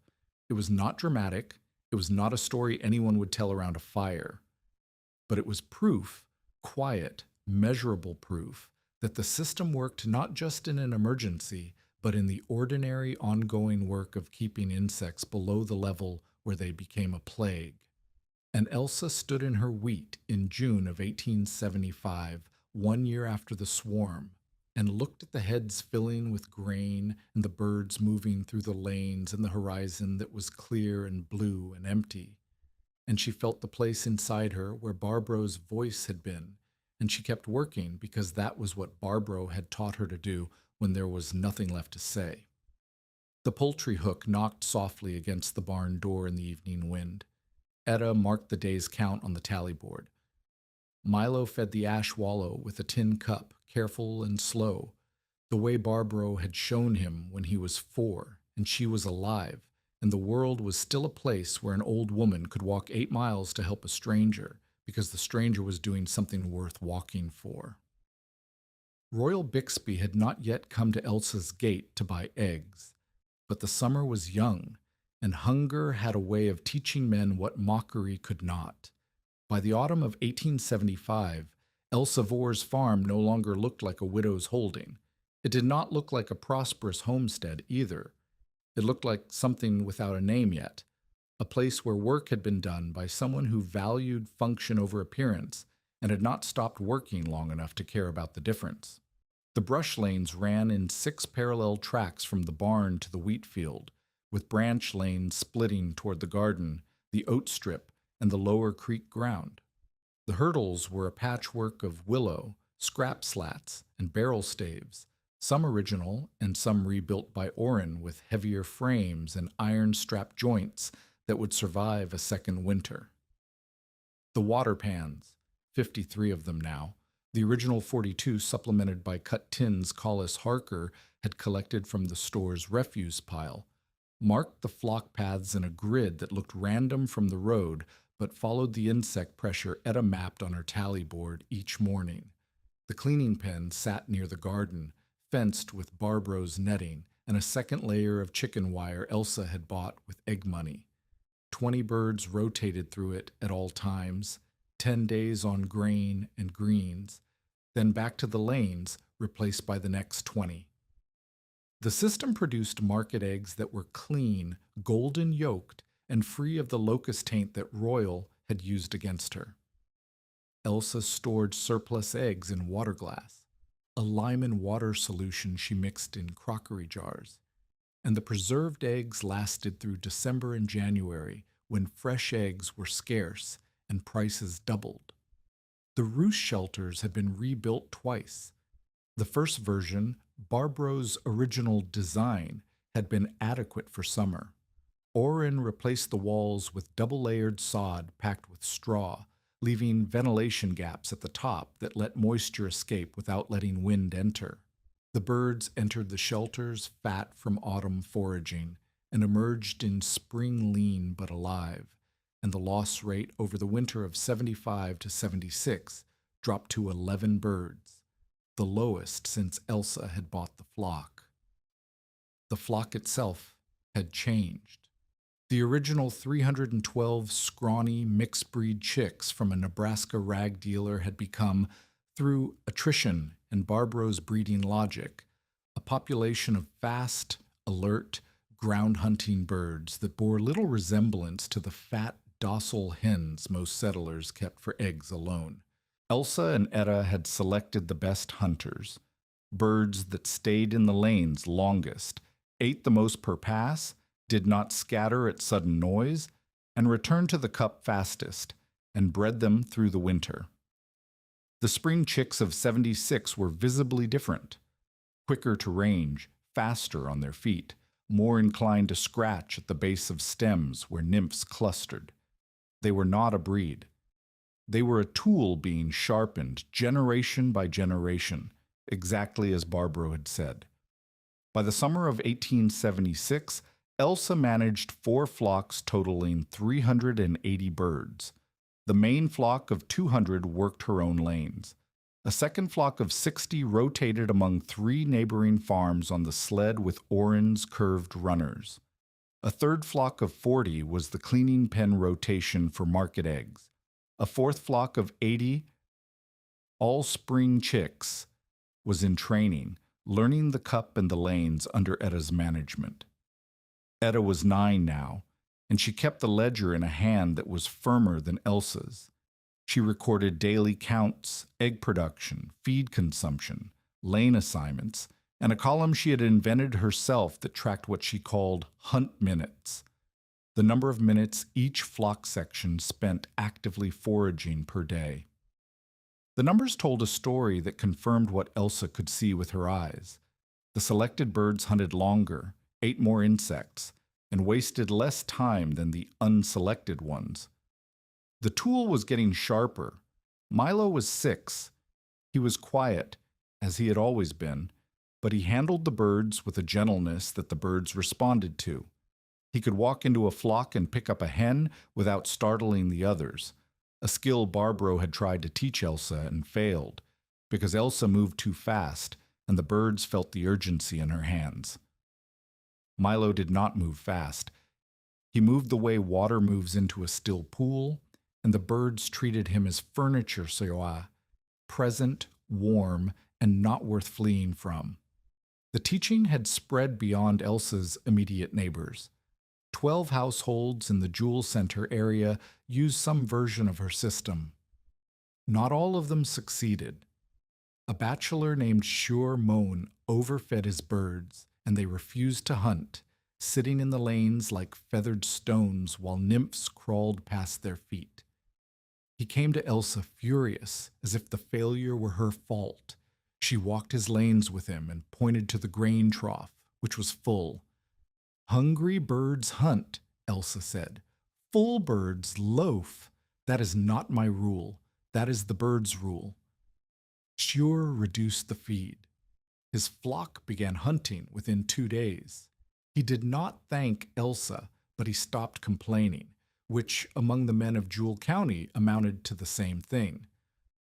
S1: It was not dramatic. It was not a story anyone would tell around a fire. But it was proof, quiet, measurable proof, that the system worked not just in an emergency, but in the ordinary ongoing work of keeping insects below the level where they became a plague. And Elsa stood in her wheat in June of 1875, 1 year after the swarm, and looked at the heads filling with grain and the birds moving through the lanes and the horizon that was clear and blue and empty. And she felt the place inside her where Barbro's voice had been, and she kept working because that was what Barbro had taught her to do when there was nothing left to say. The poultry hook knocked softly against the barn door in the evening wind. Etta marked the day's count on the tally board. Milo fed the ash wallow with a tin cup, careful and slow, the way Barbro had shown him when he was 4 and she was alive, and the world was still a place where an old woman could walk 8 miles to help a stranger because the stranger was doing something worth walking for. Royal Bixby had not yet come to Elsa's gate to buy eggs, but the summer was young, and hunger had a way of teaching men what mockery could not. By the autumn of 1875, Elsa Vor's farm no longer looked like a widow's holding. It did not look like a prosperous homestead either. It looked like something without a name yet, a place where work had been done by someone who valued function over appearance and had not stopped working long enough to care about the difference. The brush lanes ran in 6 parallel tracks from the barn to the wheat field, with branch lanes splitting toward the garden, the oat strip, and the lower creek ground. The hurdles were a patchwork of willow, scrap slats, and barrel staves, some original and some rebuilt by Orrin with heavier frames and iron-strap joints that would survive a second winter. The water pans, 53 of them now, the original 42 supplemented by cut tins Collis Harker had collected from the store's refuse pile, marked the flock paths in a grid that looked random from the road but followed the insect pressure Etta mapped on her tally board each morning. The cleaning pen sat near the garden, fenced with Barbro's netting and a second layer of chicken wire Elsa had bought with egg money. 20 birds rotated through it at all times, 10 days on grain and greens, then back to the lanes, replaced by the next 20. The system produced market eggs that were clean, golden yolked, and free of the locust taint that Royal had used against her. Elsa stored surplus eggs in water glass, a lime and water solution she mixed in crockery jars, and the preserved eggs lasted through December and January when fresh eggs were scarce and prices doubled. The roost shelters had been rebuilt twice. The first version, Barbro's original design, had been adequate for summer. Orrin replaced the walls with double-layered sod packed with straw, leaving ventilation gaps at the top that let moisture escape without letting wind enter. The birds entered the shelters fat from autumn foraging and emerged in spring lean but alive, and the loss rate over the winter of 75 to 76 dropped to 11 birds, the lowest since Elsa had bought the flock. The flock itself had changed. The original 312 scrawny mixed-breed chicks from a Nebraska rag dealer had become, through attrition and Barbro's breeding logic, a population of fast, alert, ground-hunting birds that bore little resemblance to the fat, docile hens most settlers kept for eggs alone. Elsa and Etta had selected the best hunters, birds that stayed in the lanes longest, ate the most per pass, did not scatter at sudden noise, and returned to the cup fastest, and bred them through the winter. The spring chicks of 76 were visibly different, quicker to range, faster on their feet, more inclined to scratch at the base of stems where nymphs clustered. They were not a breed. They were a tool being sharpened generation by generation, exactly as Barbro had said. By the summer of 1876, Elsa managed 4 flocks totaling 380 birds. The main flock of 200 worked her own lanes. A second flock of 60 rotated among 3 neighboring farms on the sled with Orrin's curved runners. A third flock of 40 was the cleaning pen rotation for market eggs. A fourth flock of 80 all-spring chicks was in training, learning the cup and the lanes under Etta's management. Etta was 9 now, and she kept the ledger in a hand that was firmer than Elsa's. She recorded daily counts, egg production, feed consumption, lane assignments, and a column she had invented herself that tracked what she called hunt minutes, the number of minutes each flock section spent actively foraging per day. The numbers told a story that confirmed what Elsa could see with her eyes. The selected birds hunted longer, ate more insects, and wasted less time than the unselected ones. The tool was getting sharper. Milo was 6. He was quiet, as he had always been, but he handled the birds with a gentleness that the birds responded to. He could walk into a flock and pick up a hen without startling the others, a skill Barbro had tried to teach Elsa and failed, because Elsa moved too fast and the birds felt the urgency in her hands. Milo did not move fast. He moved the way water moves into a still pool, and the birds treated him as furniture soa, present, warm, and not worth fleeing from. The teaching had spread beyond Elsa's immediate neighbors. 12 households in the Jewel Center area used some version of her system. Not all of them succeeded. A bachelor named Shur Mon overfed his birds, and they refused to hunt, sitting in the lanes like feathered stones while nymphs crawled past their feet. He came to Elsa furious, as if the failure were her fault. She walked his lanes with him and pointed to the grain trough, which was full. "Hungry birds hunt," Elsa said. "Full birds loaf. That is not my rule. That is the birds' rule." Shur reduced the feed. His flock began hunting within 2 days. He did not thank Elsa, but he stopped complaining, which among the men of Jewel County amounted to the same thing.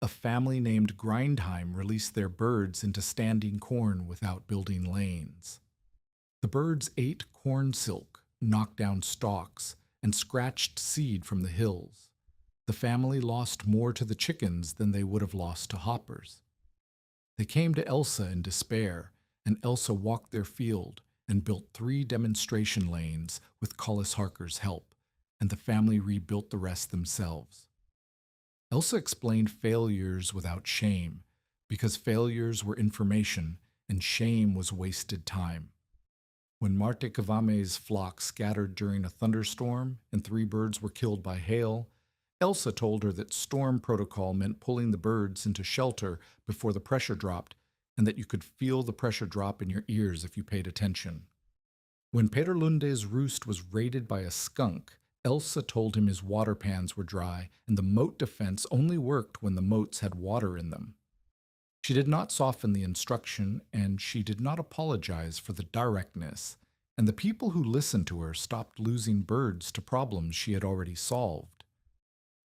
S1: A family named Grindheim released their birds into standing corn without building lanes. The birds ate corn silk, knocked down stalks, and scratched seed from the hills. The family lost more to the chickens than they would have lost to hoppers. They came to Elsa in despair, and Elsa walked their field and built 3 demonstration lanes with Collis Harker's help, and the family rebuilt the rest themselves. Elsa explained failures without shame, because failures were information and shame was wasted time. When Marte Kavame's flock scattered during a thunderstorm and 3 birds were killed by hail, Elsa told her that storm protocol meant pulling the birds into shelter before the pressure dropped, and that you could feel the pressure drop in your ears if you paid attention. When Peter Lunde's roost was raided by a skunk, Elsa told him his water pans were dry, and the moat defense only worked when the moats had water in them. She did not soften the instruction, and she did not apologize for the directness, and the people who listened to her stopped losing birds to problems she had already solved.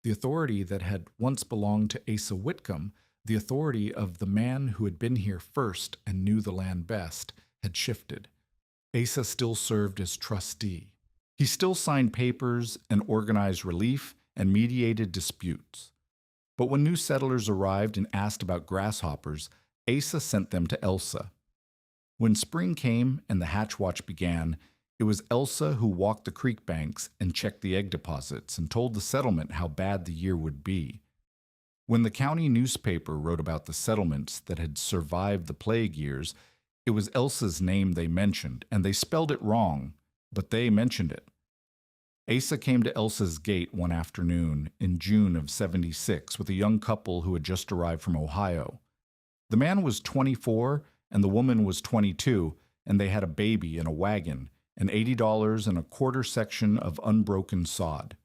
S1: The authority that had once belonged to Asa Whitcomb, the authority of the man who had been here first and knew the land best, had shifted. Asa still served as trustee. He still signed papers and organized relief and mediated disputes. But when new settlers arrived and asked about grasshoppers, Asa sent them to Elsa. When spring came and the hatch watch began, it was Elsa who walked the creek banks and checked the egg deposits and told the settlement how bad the year would be. When the county newspaper wrote about the settlements that had survived the plague years, it was Elsa's name they mentioned, and they spelled it wrong, but they mentioned it. Asa came to Elsa's gate one afternoon in June of '76 with a young couple who had just arrived from Ohio. The man was 24 and the woman was 22, and they had a baby in a wagon and $80 and a quarter section of unbroken sod.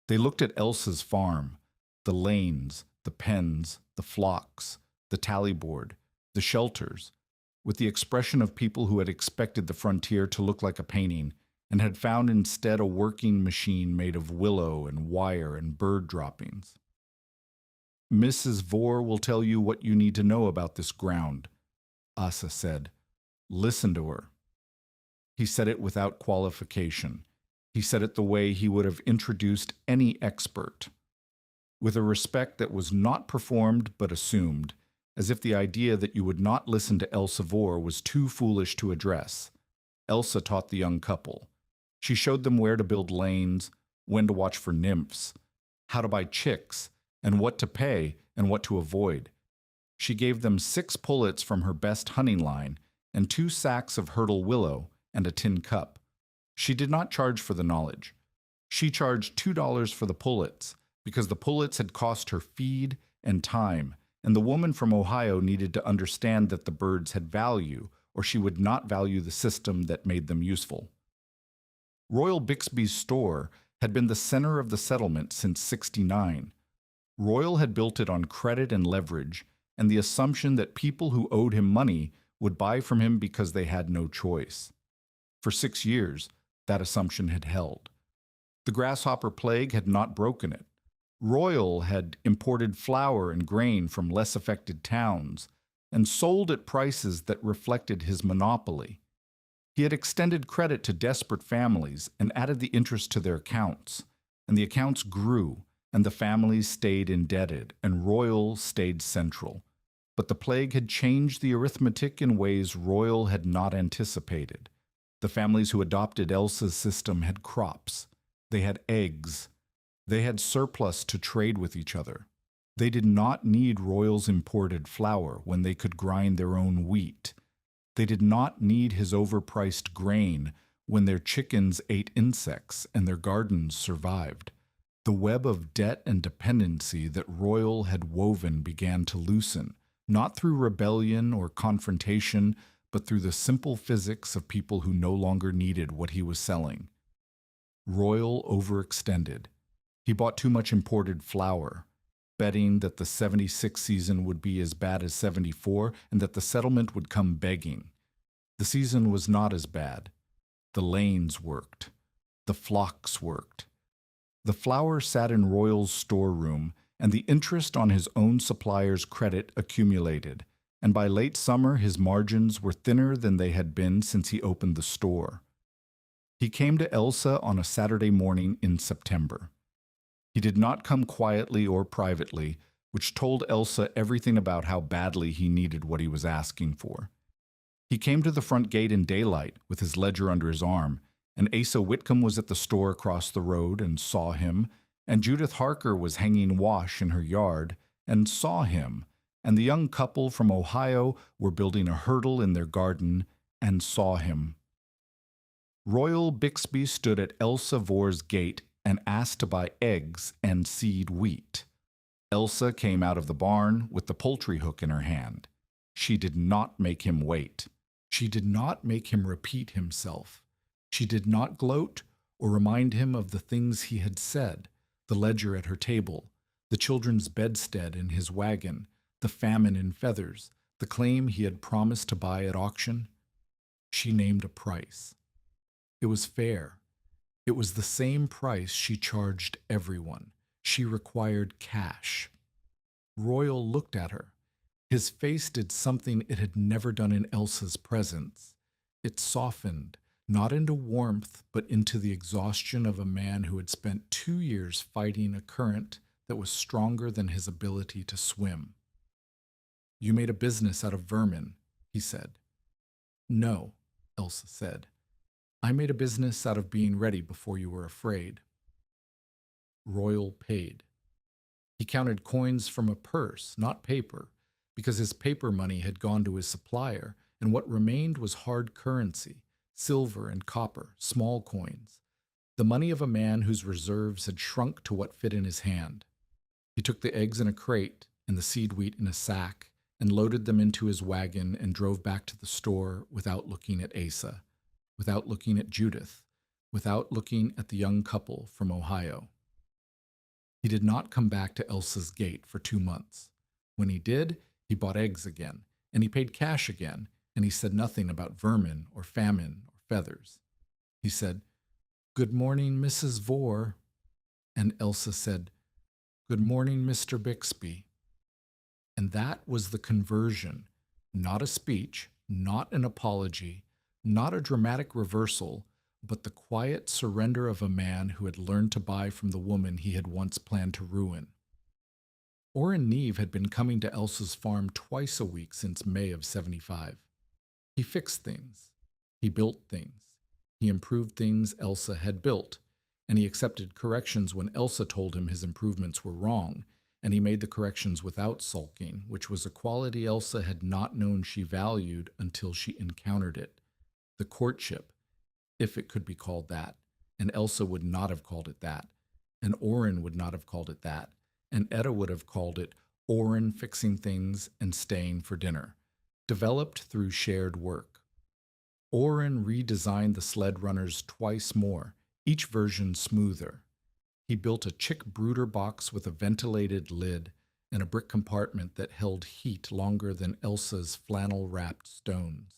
S1: They looked at Elsa's farm, the lanes, the pens, the flocks, the tally board, the shelters, with the expression of people who had expected the frontier to look like a painting and had found instead a working machine made of willow and wire and bird droppings. "Mrs. Vore will tell you what you need to know about this ground," Asa said. "Listen to her." He said it without qualification. He said it the way he would have introduced any expert, with a respect that was not performed but assumed, as if the idea that you would not listen to Elsa Vore was too foolish to address. Elsa taught the young couple. She showed them where to build lanes, when to watch for nymphs, how to buy chicks, and what to pay and what to avoid. She gave them 6 pullets from her best hunting line and 2 sacks of hurdle willow and a tin cup. She did not charge for the knowledge. She charged $2 for the pullets because the pullets had cost her feed and time, and the woman from Ohio needed to understand that the birds had value, or she would not value the system that made them useful. Royal Bixby's store had been the center of the settlement since '69. Royal had built it on credit and leverage, and the assumption that people who owed him money would buy from him because they had no choice. For 6 years, that assumption had held. The grasshopper plague had not broken it. Royal had imported flour and grain from less affected towns and sold at prices that reflected his monopoly. He had extended credit to desperate families and added the interest to their accounts, and the accounts grew, and the families stayed indebted, and Royal stayed central. But the plague had changed the arithmetic in ways Royal had not anticipated. The families who adopted Elsa's system had crops. They had eggs. They had surplus to trade with each other. They did not need Royal's imported flour when they could grind their own wheat. They did not need his overpriced grain when their chickens ate insects and their gardens survived. The web of debt and dependency that Royal had woven began to loosen, not through rebellion or confrontation, but through the simple physics of people who no longer needed what he was selling. Royal overextended. He bought too much imported flour, betting that the '76 season would be as bad as '74 and that the settlement would come begging. The season was not as bad. The lanes worked. The flocks worked. The flour sat in Royal's storeroom, and the interest on his own supplier's credit accumulated, and by late summer his margins were thinner than they had been since he opened the store. He came to Elsa on a Saturday morning in September. He did not come quietly or privately, which told Elsa everything about how badly he needed what he was asking for. He came to the front gate in daylight with his ledger under his arm, and Asa Whitcomb was at the store across the road and saw him, and Judith Harker was hanging wash in her yard and saw him, and the young couple from Ohio were building a hurdle in their garden and saw him. Royal Bixby stood at Elsa Vor's gate and asked to buy eggs and seed wheat. Elsa came out of the barn with the poultry hook in her hand. She did not make him wait. She did not make him repeat himself. She did not gloat or remind him of the things he had said, the ledger at her table, the children's bedstead in his wagon, the famine in feathers, the claim he had promised to buy at auction. She named a price. It was fair. It was the same price she charged everyone. She required cash. Royal looked at her. His face did something it had never done in Elsa's presence. It softened, not into warmth, but into the exhaustion of a man who had spent 2 years fighting a current that was stronger than his ability to swim. "You made a business out of vermin," he said. "No," Elsa said. "I made a business out of being ready before you were afraid." Royal paid. He counted coins from a purse, not paper, because his paper money had gone to his supplier, and what remained was hard currency, silver and copper, small coins, the money of a man whose reserves had shrunk to what fit in his hand. He took the eggs in a crate and the seed wheat in a sack and loaded them into his wagon and drove back to the store without looking at Asa, without looking at Judith, without looking at the young couple from Ohio. He did not come back to Elsa's gate for 2 months. When he did, he bought eggs again, and he paid cash again, and he said nothing about vermin or famine or feathers. He said, "Good morning, Mrs. Vor," and Elsa said, "Good morning, Mr. Bixby." And that was the conversion, not a speech, not an apology, not a dramatic reversal, but the quiet surrender of a man who had learned to buy from the woman he had once planned to ruin. Orrin Neve had been coming to Elsa's farm twice a week since May of '75. He fixed things. He built things. He improved things Elsa had built, and he accepted corrections when Elsa told him his improvements were wrong, and he made the corrections without sulking, which was a quality Elsa had not known she valued until she encountered it. The courtship, if it could be called that, and Elsa would not have called it that, and Orin would not have called it that, and Etta would have called it Orin fixing things and staying for dinner, developed through shared work. Orin redesigned the sled runners twice more, each version smoother. He built a chick brooder box with a ventilated lid and a brick compartment that held heat longer than Elsa's flannel-wrapped stones.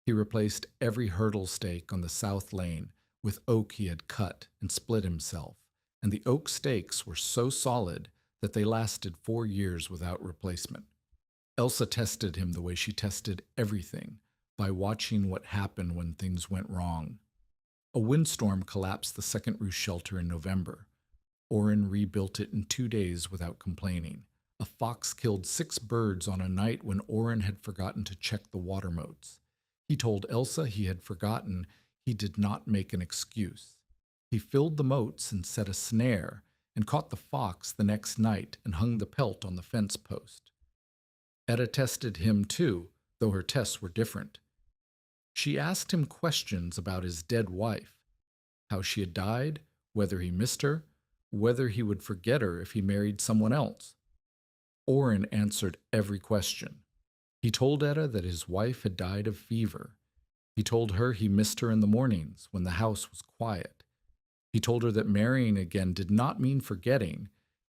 S1: He replaced every hurdle stake on the south lane with oak he had cut and split himself, and the oak stakes were so solid that they lasted 4 years without replacement. Elsa tested him the way she tested everything, by watching what happened when things went wrong. A windstorm collapsed the second roost shelter in November. Orin rebuilt it in 2 days without complaining. A fox killed 6 birds on a night when Orin had forgotten to check the water moats. He told Elsa he had forgotten. He did not make an excuse. He filled the moats and set a snare, and caught the fox the next night and hung the pelt on the fence post. Etta tested him too, though her tests were different. She asked him questions about his dead wife, how she had died, whether he missed her, whether he would forget her if he married someone else. Orin answered every question. He told Etta that his wife had died of fever. He told her he missed her in the mornings when the house was quiet. He told her that marrying again did not mean forgetting,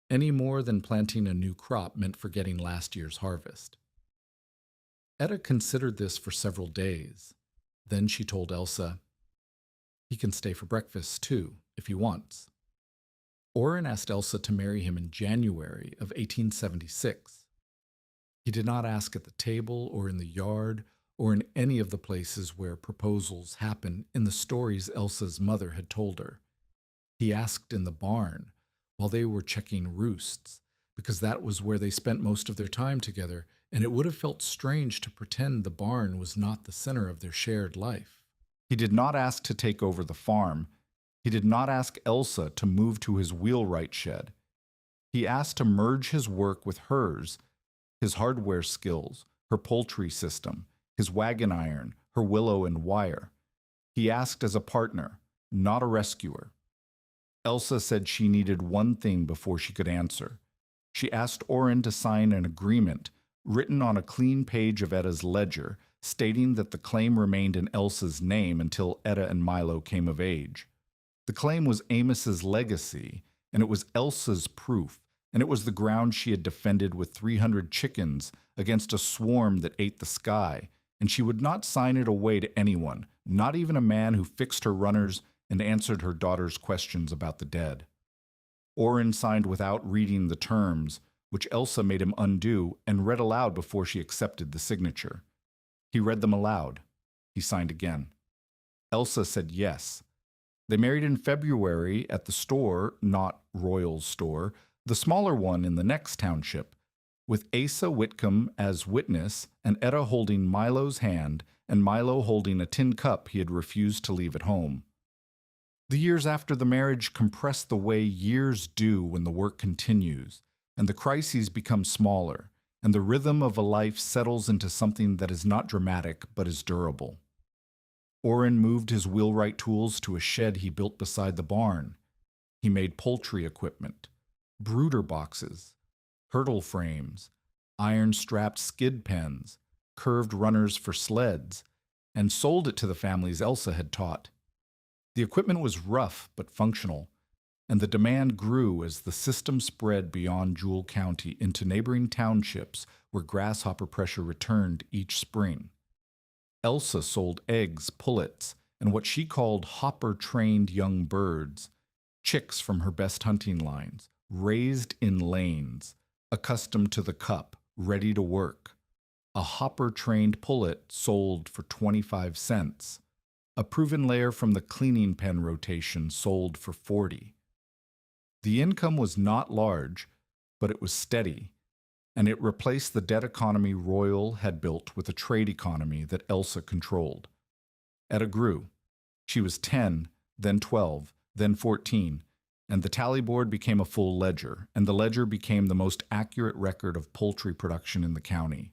S1: any more than planting a new crop meant forgetting last year's harvest. Etta considered this for several days. Then she told Elsa, "He can stay for breakfast, too, if he wants." Orin asked Elsa to marry him in January of 1876. He did not ask at the table or in the yard or in any of the places where proposals happen in the stories Elsa's mother had told her. He asked in the barn while they were checking roosts, because that was where they spent most of their time together, and it would have felt strange to pretend the barn was not the center of their shared life. He did not ask to take over the farm. He did not ask Elsa to move to his wheelwright shed. He asked to merge his work with hers, his hardware skills, her poultry system, his wagon iron, her willow and wire. He asked as a partner, not a rescuer. Elsa said she needed one thing before she could answer. She asked Orin to sign an agreement written on a clean page of Etta's ledger, stating that the claim remained in Elsa's name until Etta and Milo came of age. The claim was Amos's legacy, and it was Elsa's proof, and it was the ground she had defended with 300 chickens against a swarm that ate the sky, and she would not sign it away to anyone, not even a man who fixed her runners and answered her daughter's questions about the dead. Orin signed without reading the terms, which Elsa made him undo and read aloud before she accepted the signature. He read them aloud. He signed again. Elsa said yes. They married in February at the store, not Royal's store, the smaller one in the next township, with Asa Whitcomb as witness and Etta holding Milo's hand and Milo holding a tin cup he had refused to leave at home. The years after the marriage compressed the way years do when the work continues, and the crises become smaller, and the rhythm of a life settles into something that is not dramatic but is durable. Orin moved his wheelwright tools to a shed he built beside the barn. He made poultry equipment, brooder boxes, hurdle frames, iron-strapped skid pens, curved runners for sleds, and sold it to the families Elsa had taught. The equipment was rough but functional, and the demand grew as the system spread beyond Jewell County into neighboring townships where grasshopper pressure returned each spring. Elsa sold eggs, pullets, and what she called hopper-trained young birds, chicks from her best hunting lines, raised in lanes, accustomed to the cup, ready to work. A hopper-trained pullet sold for 25 cents. A proven layer from the cleaning pen rotation sold for 40. The income was not large, but it was steady, and it replaced the debt economy Royal had built with a trade economy that Elsa controlled. Etta grew. She was 10, then 12, then 14, and the tally board became a full ledger, and the ledger became the most accurate record of poultry production in the county.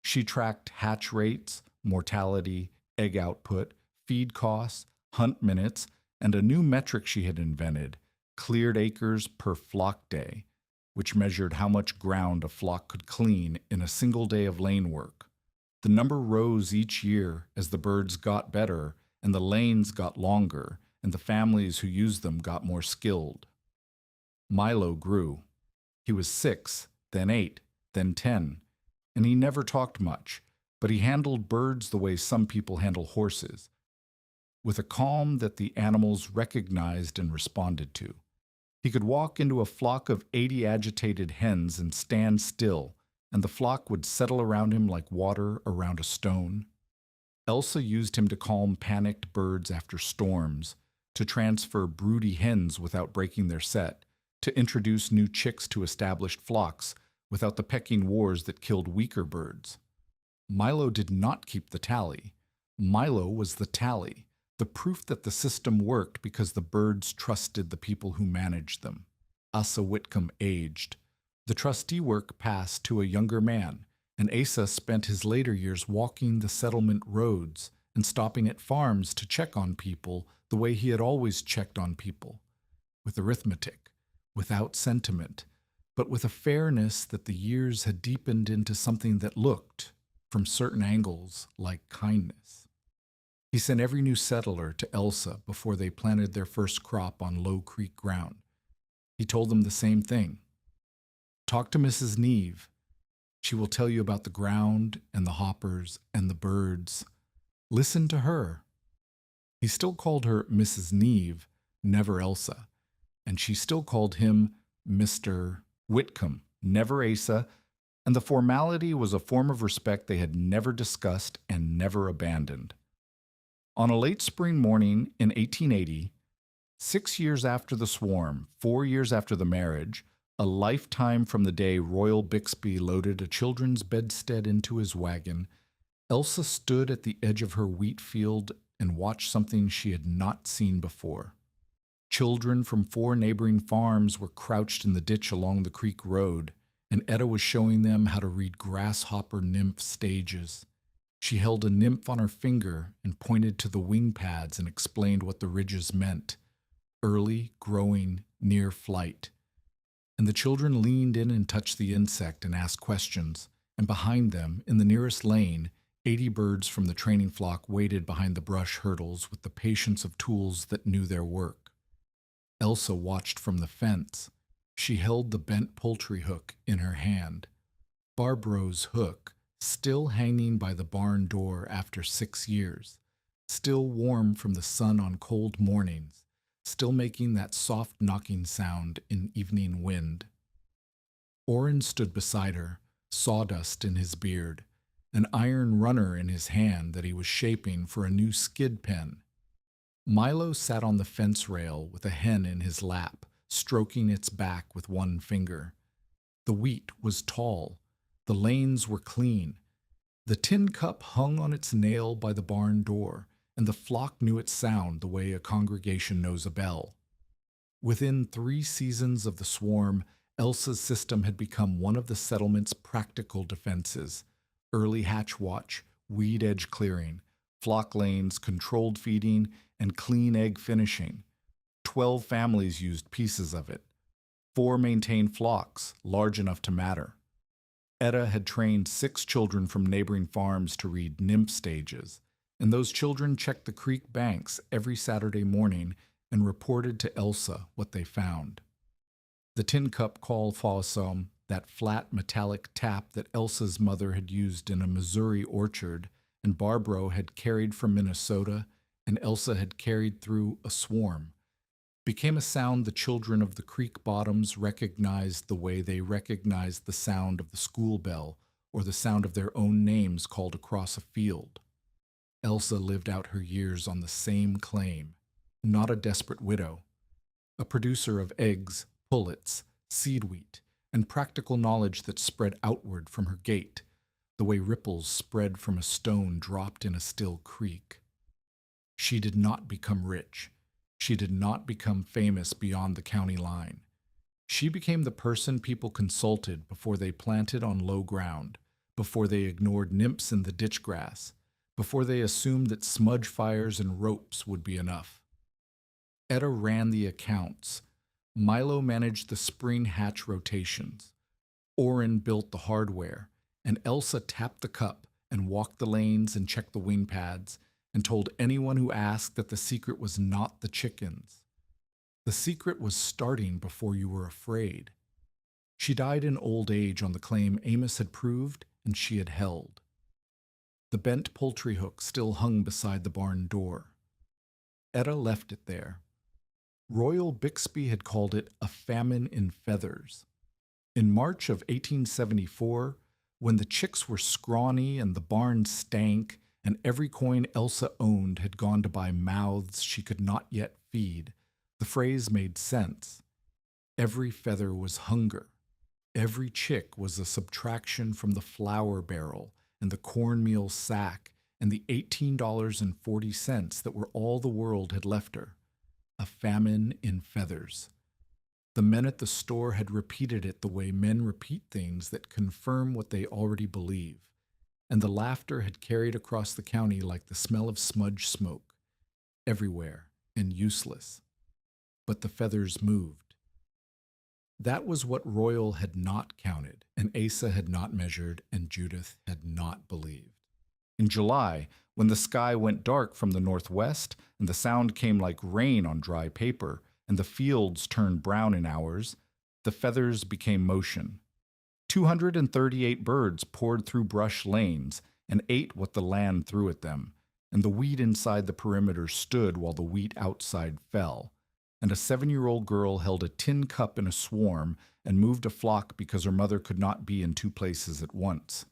S1: She tracked hatch rates, mortality, egg output, feed costs, hunt minutes, and a new metric she had invented, cleared acres per flock day, which measured how much ground a flock could clean in a single day of lane work. The number rose each year as the birds got better and the lanes got longer and the families who used them got more skilled. Milo grew. He was 6, then 8, then 10, and he never talked much, but he handled birds the way some people handle horses, with a calm that the animals recognized and responded to. He could walk into a flock of 80 agitated hens and stand still, and the flock would settle around him like water around a stone. Elsa used him to calm panicked birds after storms, to transfer broody hens without breaking their set, to introduce new chicks to established flocks without the pecking wars that killed weaker birds. Milo did not keep the tally. Milo was the tally, the proof that the system worked because the birds trusted the people who managed them. Asa Whitcomb aged. The trustee work passed to a younger man, and Asa spent his later years walking the settlement roads and stopping at farms to check on people the way he had always checked on people, with arithmetic, without sentiment, but with a fairness that the years had deepened into something that looked, from certain angles, like kindness. He sent every new settler to Elsa before they planted their first crop on Low Creek ground. He told them the same thing. Talk to Mrs. Neve. She will tell you about the ground and the hoppers and the birds. Listen to her. He still called her Mrs. Neve, never Elsa, and she still called him Mr. Whitcomb, never Asa, and the formality was a form of respect they had never discussed and never abandoned. On a late spring morning in 1880, 6 years after the swarm, 4 years after the marriage, a lifetime from the day Royal Bixby loaded a children's bedstead into his wagon, Elsa stood at the edge of her wheat field and watched something she had not seen before. Children from 4 neighboring farms were crouched in the ditch along the creek road, and Etta was showing them how to read grasshopper nymph stages. She held a nymph on her finger and pointed to the wing pads and explained what the ridges meant: early, growing, near flight. And the children leaned in and touched the insect and asked questions, and behind them, in the nearest lane, 80 birds from the training flock waited behind the brush hurdles with the patience of tools that knew their work. Elsa watched from the fence. She held the bent poultry hook in her hand. Barbro's hook, still hanging by the barn door after 6 years, still warm from the sun on cold mornings, still making that soft knocking sound in evening wind. Orrin stood beside her, sawdust in his beard, an iron runner in his hand that he was shaping for a new skid pen. Milo sat on the fence rail with a hen in his lap, stroking its back with one finger. The wheat was tall. The lanes were clean. The tin cup hung on its nail by the barn door, and the flock knew its sound the way a congregation knows a bell. Within 3 seasons of the swarm, Elsa's system had become one of the settlement's practical defenses: early hatch watch, weed edge clearing, flock lanes, controlled feeding, and clean egg finishing. 12 families used pieces of it. 4 maintained flocks, large enough to matter. Etta had trained 6 children from neighboring farms to read nymph stages, and those children checked the creek banks every Saturday morning and reported to Elsa what they found. The tin cup called Fawsum, that flat metallic tap that Elsa's mother had used in a Missouri orchard, and Barbro had carried from Minnesota, and Elsa had carried through a swarm, became a sound the children of the creek bottoms recognized the way they recognized the sound of the school bell or the sound of their own names called across a field. Elsa lived out her years on the same claim, not a desperate widow, a producer of eggs, pullets, seed wheat, and practical knowledge that spread outward from her gate, the way ripples spread from a stone dropped in a still creek. She did not become rich. She did not become famous beyond the county line. She became the person people consulted before they planted on low ground, before they ignored nymphs in the ditch grass, before they assumed that smudge fires and ropes would be enough. Etta ran the accounts. Milo managed the spring hatch rotations. Oren built the hardware, and Elsa tapped the cup and walked the lanes and checked the wing pads and told anyone who asked that the secret was not the chickens. The secret was starting before you were afraid. She died in old age on the claim Amos had proved and she had held. The bent poultry hook still hung beside the barn door. Etta left it there. Royal Bixby had called it a famine in feathers. In March of 1874, when the chicks were scrawny and the barn stank and every coin Elsa owned had gone to buy mouths she could not yet feed, the phrase made sense. Every feather was hunger. Every chick was a subtraction from the flour barrel and the cornmeal sack and the $18.40 that were all the world had left her. A famine in feathers. The men at the store had repeated it the way men repeat things that confirm what they already believe, and the laughter had carried across the county like the smell of smudge smoke, everywhere and useless. But the feathers moved. That was what Royal had not counted, and Asa had not measured, and Judith had not believed. In July, when the sky went dark from the northwest, and the sound came like rain on dry paper, and the fields turned brown in hours, the feathers became motion. 238 birds poured through brush lanes and ate what the land threw at them, and the wheat inside the perimeter stood while the wheat outside fell, and a 7-year-old girl held a tin cup in a swarm and moved a flock because her mother could not be in two places at once.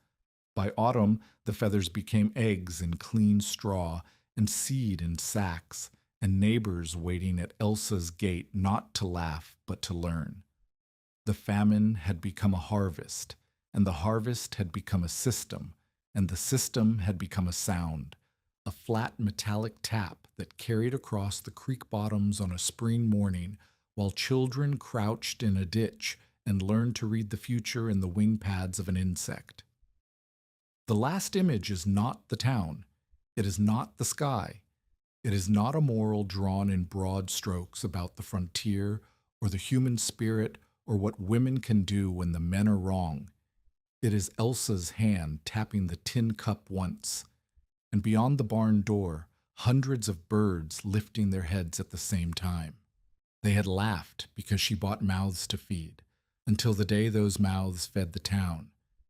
S1: By autumn, the feathers became eggs in clean straw and seed in sacks, and neighbors waiting at Elsa's gate not to laugh but to learn. The famine had become a harvest, and the harvest had become a system, and the system had become a sound, a flat metallic tap that carried across the creek bottoms on a spring morning while children crouched in a ditch and learned to read the future in the wing pads of an insect. The last image is not the town. It is not the sky. It is not a moral drawn in broad strokes about the frontier or the human spirit or what women can do when the men are wrong. It is Elsa's hand tapping the tin cup once, and beyond the barn door, hundreds of birds lifting their heads at the same time. They had laughed because she bought mouths to feed, until the day those mouths fed the town,